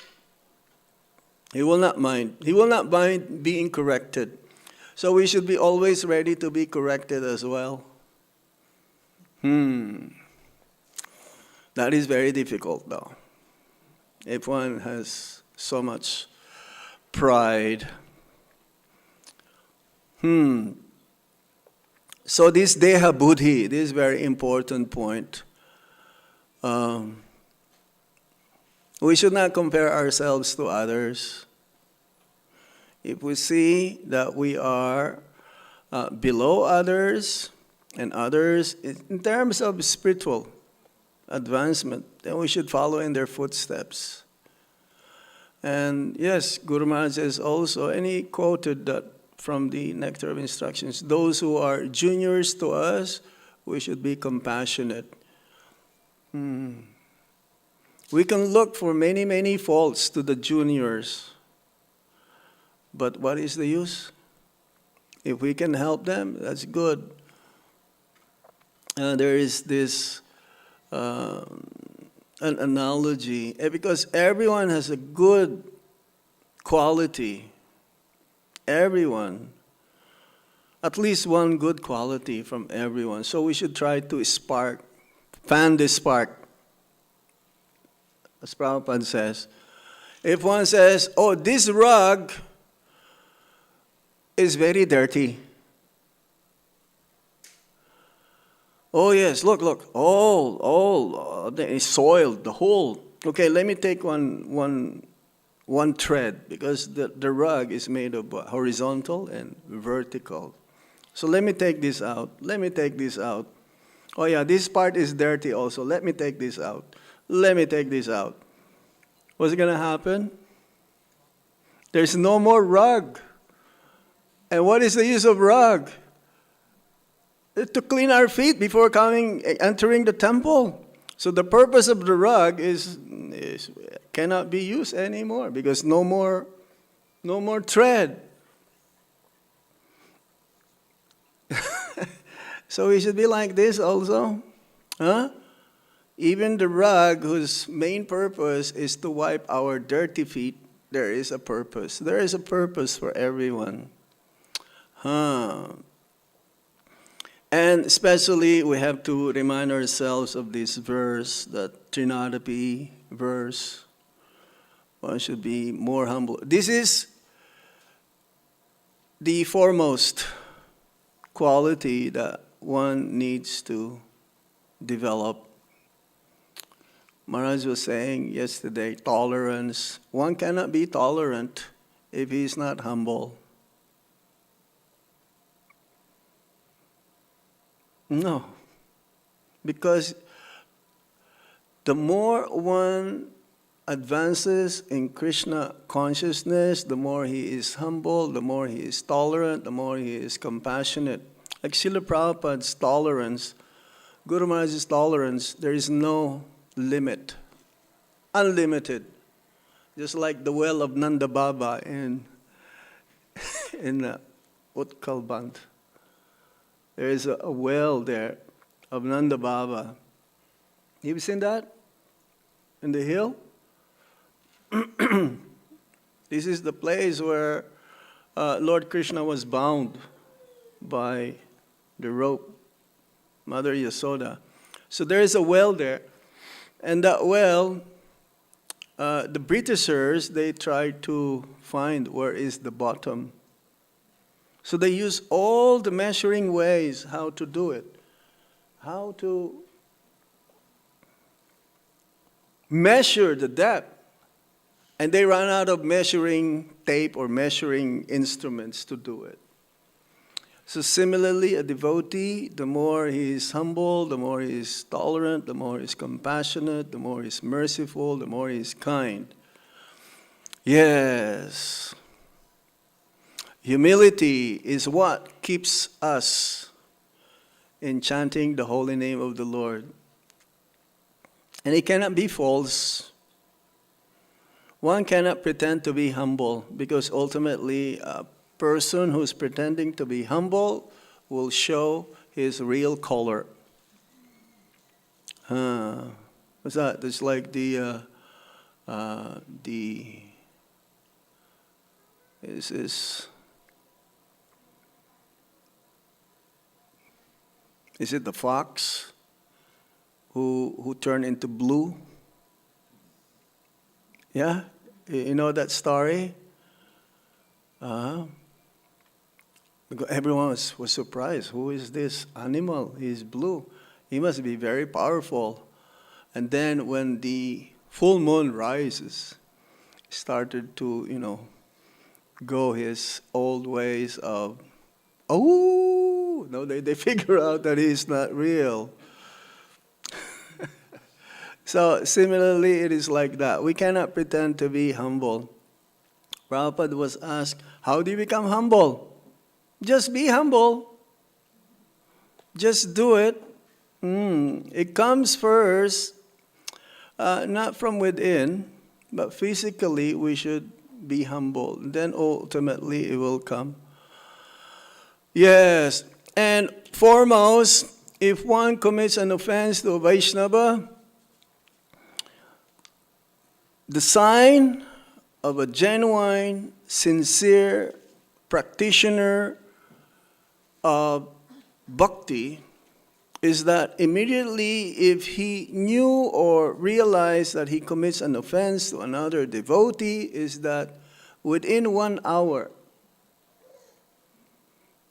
he will not mind. He will not mind being corrected. So we should be always ready to be corrected as well. That is very difficult, though. If one has so much pride. So this Deha Buddhi, this is a very important point. We should not compare ourselves to others. If we see that we are below others and others in terms of spiritual advancement, then we should follow in their footsteps. And yes, Guru Maharaj says also, and he quoted that from the Nectar of Instructions, those who are juniors to us, we should be compassionate. We can look for many, many faults to the juniors, but what is the use? If we can help them, that's good. There is this an analogy, because everyone has a good quality. Everyone. At least one good quality from everyone. So we should try to fan the spark. As Prabhupada says. If one says, oh, this rug is very dirty. Oh yes, look, it's soiled, the whole. Okay, let me take one thread, because the rug is made of horizontal and vertical. So let me take this out. Oh yeah, this part is dirty also. Let me take this out. What's going to happen? There's no more rug. And what is the use of rug? To clean our feet before entering the temple. So the purpose of the rug cannot be used anymore, because no more thread. So we should be like this also. Even the rug, whose main purpose is to wipe our dirty feet, there is a purpose. There is a purpose for everyone. And especially we have to remind ourselves of this verse, that Trinadapi verse. One should be more humble. This is the foremost quality that one needs to develop. Maharaj was saying yesterday, tolerance. One cannot be tolerant if he is not humble. No. Because the more one advances in Krishna consciousness, the more he is humble, the more he is tolerant, the more he is compassionate. Like Srila Prabhupada's tolerance, Guru Maharaj's tolerance, there is no limit. Unlimited. Just like the well of Nanda Baba in Utkalband. There is a well there of Nanda Baba. You've seen that? In the hill? This is the place where Lord Krishna was bound by the rope, Mother Yasoda. So there is a well there. And that well, the Britishers, they tried to find where is the bottom. So they use all the measuring ways how to do it. How to measure the depth. And they run out of measuring tape or measuring instruments to do it. So similarly, a devotee, the more he is humble, the more he is tolerant, the more he is compassionate, the more he is merciful, the more he is kind. Yes. Humility is what keeps us in chanting the holy name of the Lord. And it cannot be false. One cannot pretend to be humble, because ultimately a person who's pretending to be humble will show his real color. What's that? It's like is it the fox who turned into blue? Yeah? You know that story? Everyone was surprised. Who is this animal? He's blue. He must be very powerful. And then when the full moon rises, started to, go his old ways of, they figure out that he's not real. So similarly, it is like that. We cannot pretend to be humble. Prabhupada was asked, how do you become humble? Just be humble. Just do it. It comes first, not from within, but physically we should be humble. Then ultimately it will come. Yes, and foremost, if one commits an offense to a Vaishnava, the sign of a genuine, sincere practitioner of bhakti is that immediately if he knew or realized that he commits an offense to another devotee, is that within 1 hour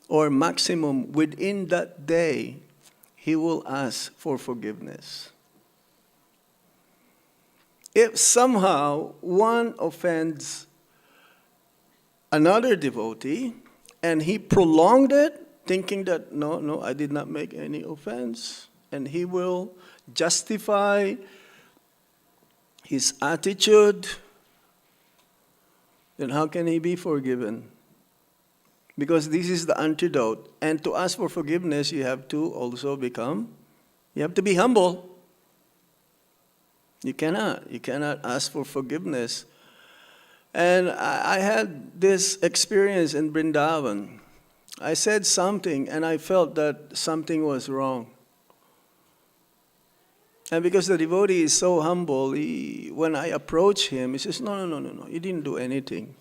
or maximum within that day, he will ask for forgiveness. If somehow one offends another devotee and he prolonged it, thinking that, no, I did not make any offense, and he will justify his attitude, then how can he be forgiven? Because this is the antidote. And to ask for forgiveness, you have to also you have to be humble. You cannot ask for forgiveness. And I had this experience in Vrindavan. I said something and I felt that something was wrong. And because the devotee is so humble, when I approach him, he says, no, you didn't do anything.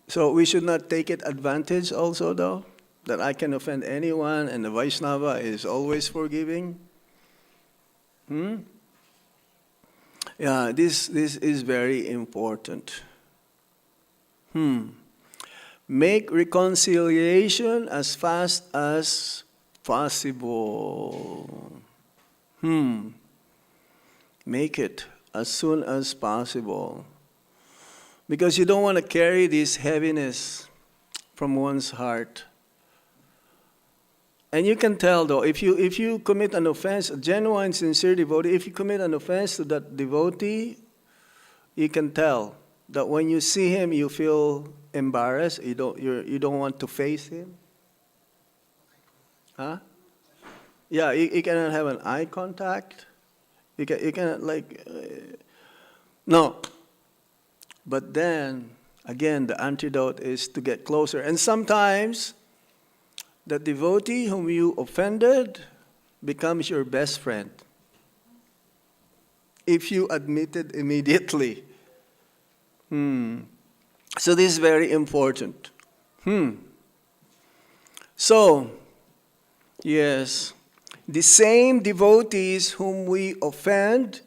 So we should not take it advantage also, though, that I can offend anyone and the Vaishnava is always forgiving. Yeah, this is very important. Make reconciliation as fast as possible. Make it as soon as possible. Because you don't want to carry this heaviness from one's heart. And you can tell, though, if you commit an offense, a genuine, sincere devotee, if you commit an offense to that devotee, you can tell that when you see him, you feel embarrassed. You don't want to face him. Huh? Yeah, you cannot have an eye contact. You cannot no. But then, again, the antidote is to get closer. And sometimes, the devotee whom you offended becomes your best friend. If you admit it immediately. So this is very important. So, yes, the same devotees whom we offend,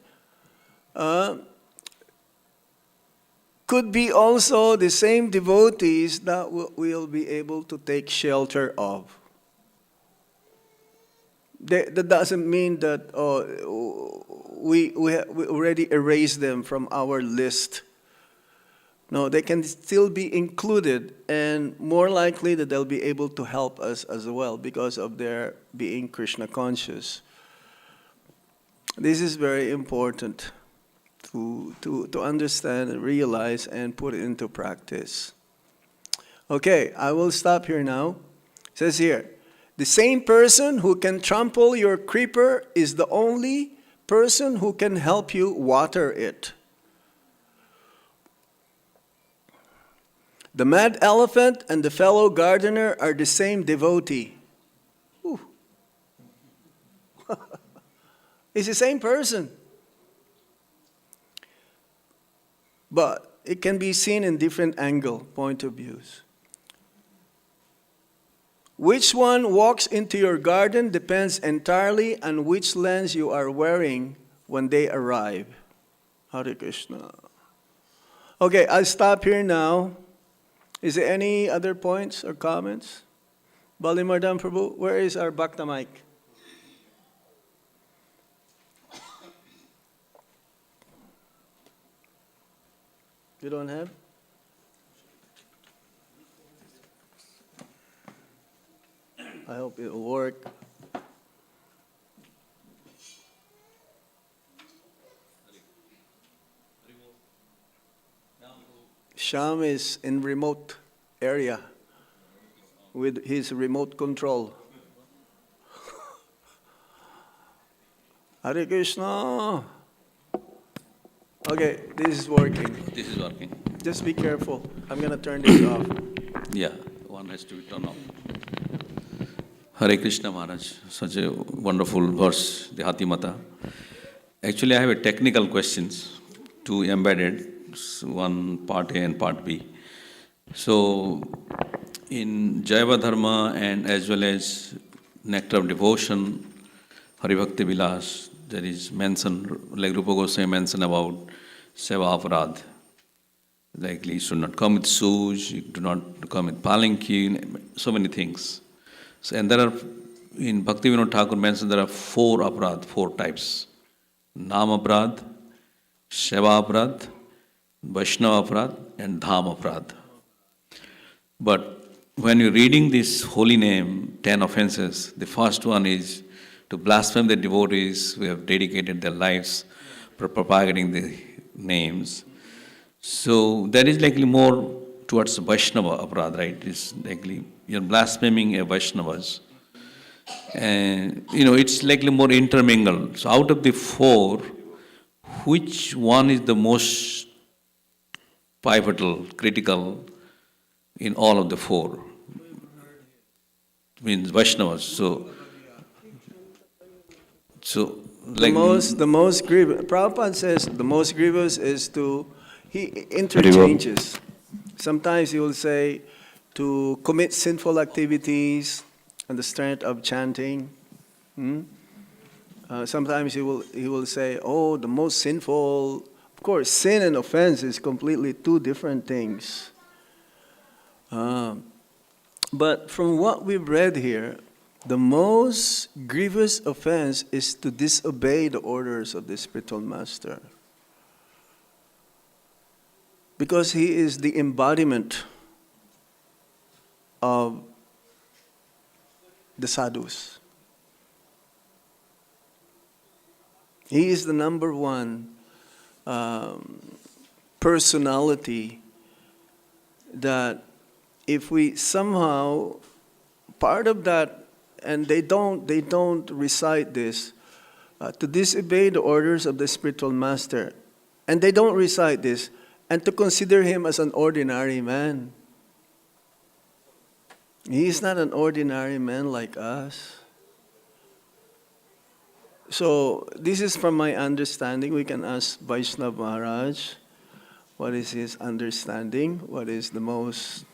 could be also the same devotees that we'll be able to take shelter of. That doesn't mean that we already erased them from our list. No, they can still be included, and more likely that they'll be able to help us as well because of their being Krishna conscious. This is very important to understand and realize and put it into practice. Okay, I will stop here now. It says here, the same person who can trample your creeper is the only person who can help you water it. The mad elephant and the fellow gardener are the same devotee. Ooh. It's the same person. But it can be seen in different point of views. Which one walks into your garden depends entirely on which lens you are wearing when they arrive. Hare Krishna. Okay, I'll stop here now. Is there any other points or comments? Balimardhan Prabhu, where is our Bhakta mic? You don't have? I hope it will work. Sham is in remote area with his remote control. Hare Krishna. Okay, this is working. This is working. Just be careful. I'm going to turn this off. Yeah, one has to be turned off. Hare Krishna Maharaj, such a wonderful verse, the Hatimata. Actually, I have a technical questions, two embedded, one part A and part B. So, in Jaiva Dharma and as well as Nectar of Devotion, Haribhakti Vilas, there is mention, like Rupa Goswami mentioned about Seva Aparad. Like you should not come with shoes, you do not come with palanquin, so many things. So, and there are, in Bhakti Vinod Thakur mentioned there are 4 aparad, 4 types. Nam aparad, Seva aparad, Vaishnava aparad, and Dham aparad. But when you're reading this holy name, 10 offenses, the first one is to blaspheme the devotees who have dedicated their lives for propagating the names. So that is likely more towards Vaishnava aparad, right? It's likely you're blaspheming a Vaishnavas. And it's likely more intermingled. So out of the 4, which one is the most pivotal, critical in all of the 4? Means Vaishnavas. So like The most grievous. Prabhupada says the most grievous is he interchanges. Sometimes he will say to commit sinful activities on the strength of chanting. Sometimes he will say, the most sinful. Of course, sin and offense is completely 2 different things. But from what we've read here, the most grievous offense is to disobey the orders of the spiritual master. Because he is the embodiment of the sadhus. He is the number one personality that if we somehow, part of that, and they don't recite this, to disobey the orders of the spiritual master, and they don't recite this, and to consider him as an ordinary man. He is not an ordinary man like us. So this is from my understanding. We can ask Vaishnava Maharaj, what is his understanding? What is the most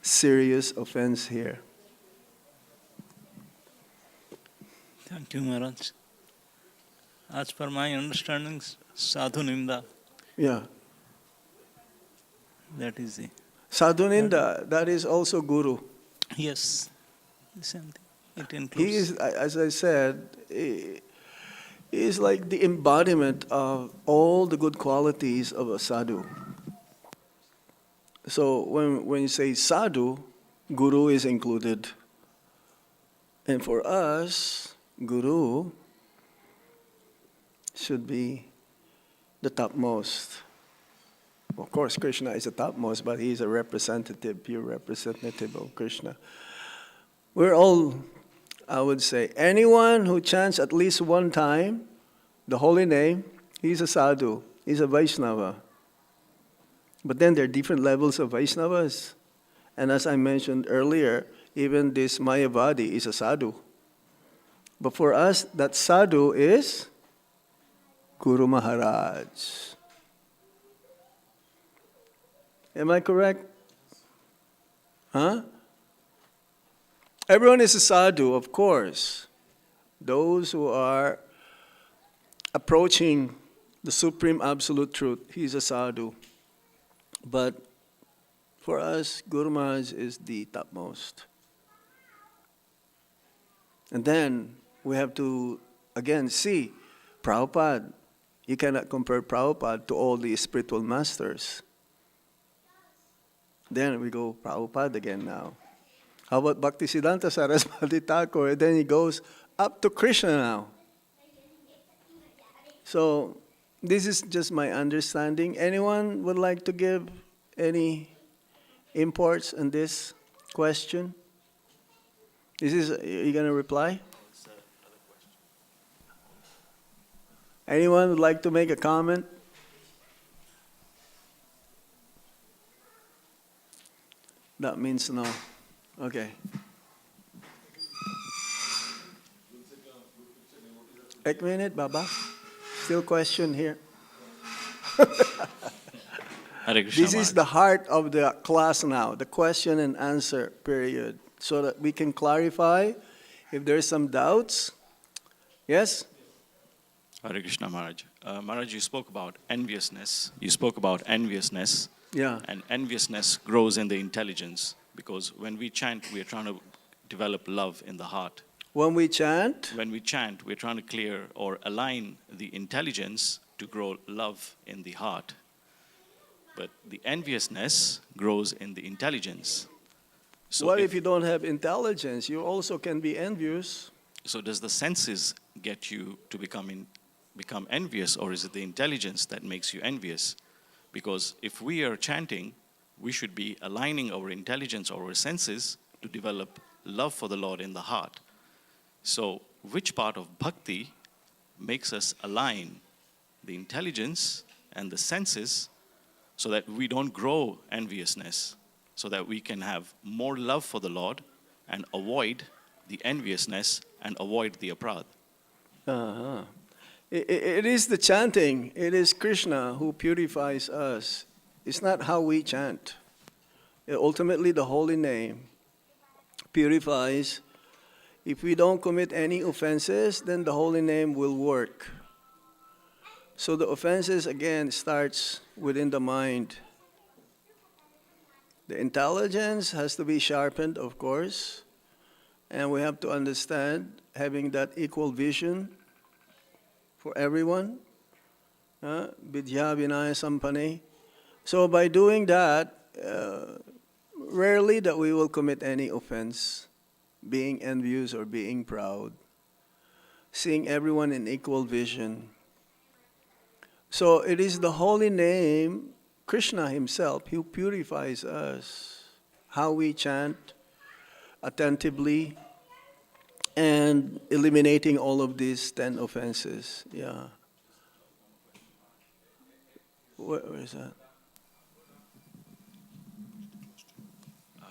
serious offense here? Thank you, Maharaj. As per my understanding, sadhu nimda. Yeah. That is the. Sadhuninda, that is also Guru. Yes, the same thing. It He includes. is, as I said, he is like the embodiment of all the good qualities of a sadhu. So when you say sadhu, Guru is included. And for us, Guru should be the topmost. Of course, Krishna is the topmost, but he is a representative, pure representative of Krishna. We're all, I would say, anyone who chants at least one time the holy name, he's a sadhu, he's a Vaishnava. But then there are different levels of Vaishnavas. And as I mentioned earlier, even this Mayavadi is a sadhu. But for us, that sadhu is Guru Maharaj. Am I correct? Huh? Everyone is a sadhu, of course. Those who are approaching the supreme absolute truth, he's a sadhu. But for us, Guru Maharaj is the topmost. And then we have to, again, see Prabhupada. You cannot compare Prabhupada to all the spiritual masters. Then we go Prabhupada again now. How about Bhaktisiddhanta Saraswati Thakur? And then he goes up to Krishna now. So this is just my understanding. Anyone would like to give any imports on this question? Are you going to reply? Anyone would like to make a comment? That means no. Okay. Ek minute, Baba. Still question here. Hare Krishna This is the heart of the class now, the question and answer period, so that we can clarify if there are some doubts. Yes? Hare Krishna Maharaj. Maharaj, you spoke about enviousness. Yeah. And enviousness grows in the intelligence, because when we chant, we are trying to develop love in the heart. When we chant, When we chant, we're trying to clear or align the intelligence to grow love in the heart. But the enviousness grows in the intelligence. So what if you don't have intelligence? You also can be envious. So does the senses get you to become envious, or is it the intelligence that makes you envious? Because if we are chanting, we should be aligning our intelligence or our senses to develop love for the Lord in the heart. So which part of bhakti makes us align the intelligence and the senses so that we don't grow enviousness, so that we can have more love for the Lord and avoid the enviousness and avoid the aprad? Uh-huh. It is the chanting. It is Krishna who purifies us. It's not how we chant. Ultimately, the holy name purifies. If we don't commit any offenses, then the holy name will work. So the offenses, again, starts within the mind. The intelligence has to be sharpened, of course. And we have to understand, having that equal vision for everyone. Vidya Vinaya Sampane. So by doing that, rarely that we will commit any offense, being envious or being proud. Seeing everyone in equal vision. So it is the holy name, Krishna himself, who purifies us. How we chant attentively and eliminating all of these 10 offenses. Yeah. Where is that?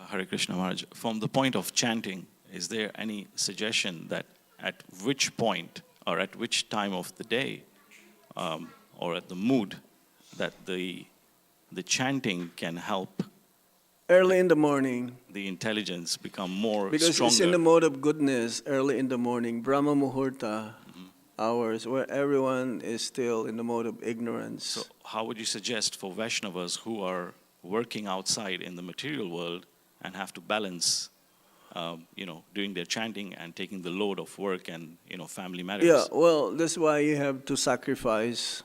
Hare Krishna Maharaj, from the point of chanting, is there any suggestion that at which point or at which time of the day or at the mood that the chanting can help Early in the morning. the intelligence become more Because stronger? it's in the mode of goodness, early in the morning, Brahma Muhurta hours, where everyone is still in the mode of ignorance. So how would you suggest for Vaishnavas who are working outside in the material world and have to balance, doing their chanting and taking the load of work and, family matters. Yeah, well, that's why you have to sacrifice.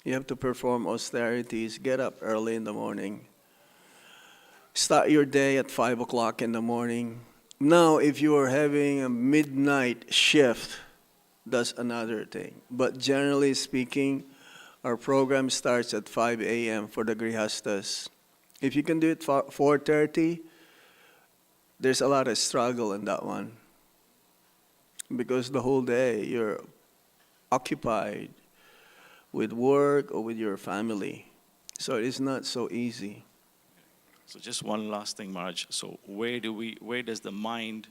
You have to perform austerities, get up early in the morning. Start your day at 5 o'clock in the morning. Now, if you are having a midnight shift, that's another thing. But generally speaking, our program starts at 5 a.m. for the Grihastas. If you can do it 4:30, there's a lot of struggle in that one. Because the whole day you're occupied with work or with your family. So it's not so easy. So just one last thing, Maharaj. So where does the mind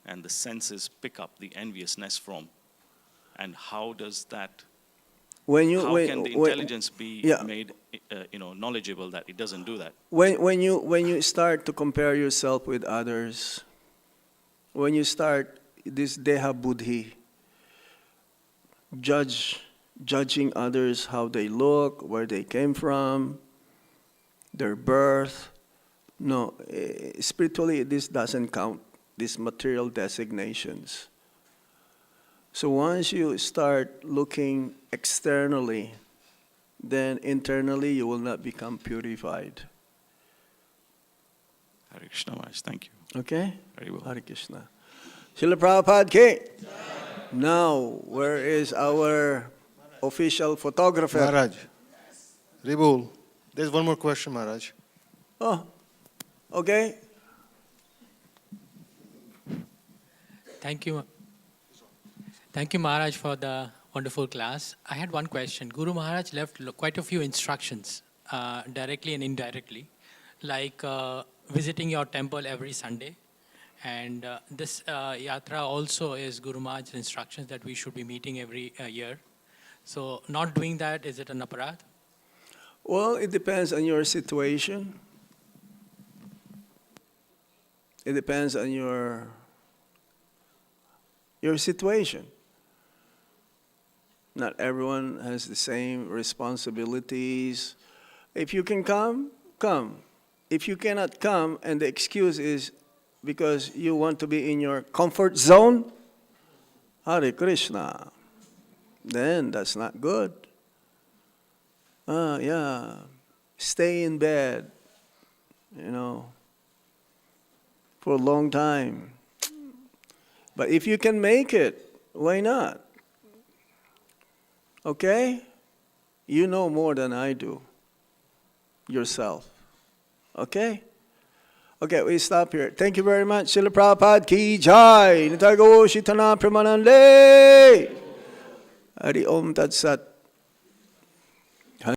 and the senses pick up the enviousness from? And how does that, how can the intelligence be made, knowledgeable that it doesn't do that? When you start to compare yourself with others, when you start this deha buddhi, judging others, how they look, where they came from, their birth. No, spiritually this doesn't count, these material designations. So once you start looking externally, then internally you will not become purified. Hare Krishna, Maharaj. Thank you. Okay? Very well. Hare Krishna. Srila Prabhupada ki. Now, where is our official photographer? Maharaj, Ribul, there's one more question, Maharaj. Oh, okay. Thank you. Thank you, Maharaj, for the wonderful class. I had one question. Guru Maharaj left quite a few instructions, directly and indirectly, like visiting your temple every Sunday. And this yatra also is Guru Maharaj's instructions that we should be meeting every year. So not doing that, is it an aparadh? Well, it depends on your situation. It depends on your situation. Not everyone has the same responsibilities. If you can come, come. If you cannot come and the excuse is because you want to be in your comfort zone, Hare Krishna, then that's not good. Stay in bed, for a long time. But if you can make it, why not? Okay? You know more than I do yourself. Okay? Okay, we stop here. Thank you very much. Srila Prabhupada ki jai. Nitay Gaur Shitana Pramanande. Hari Om Tat Sat.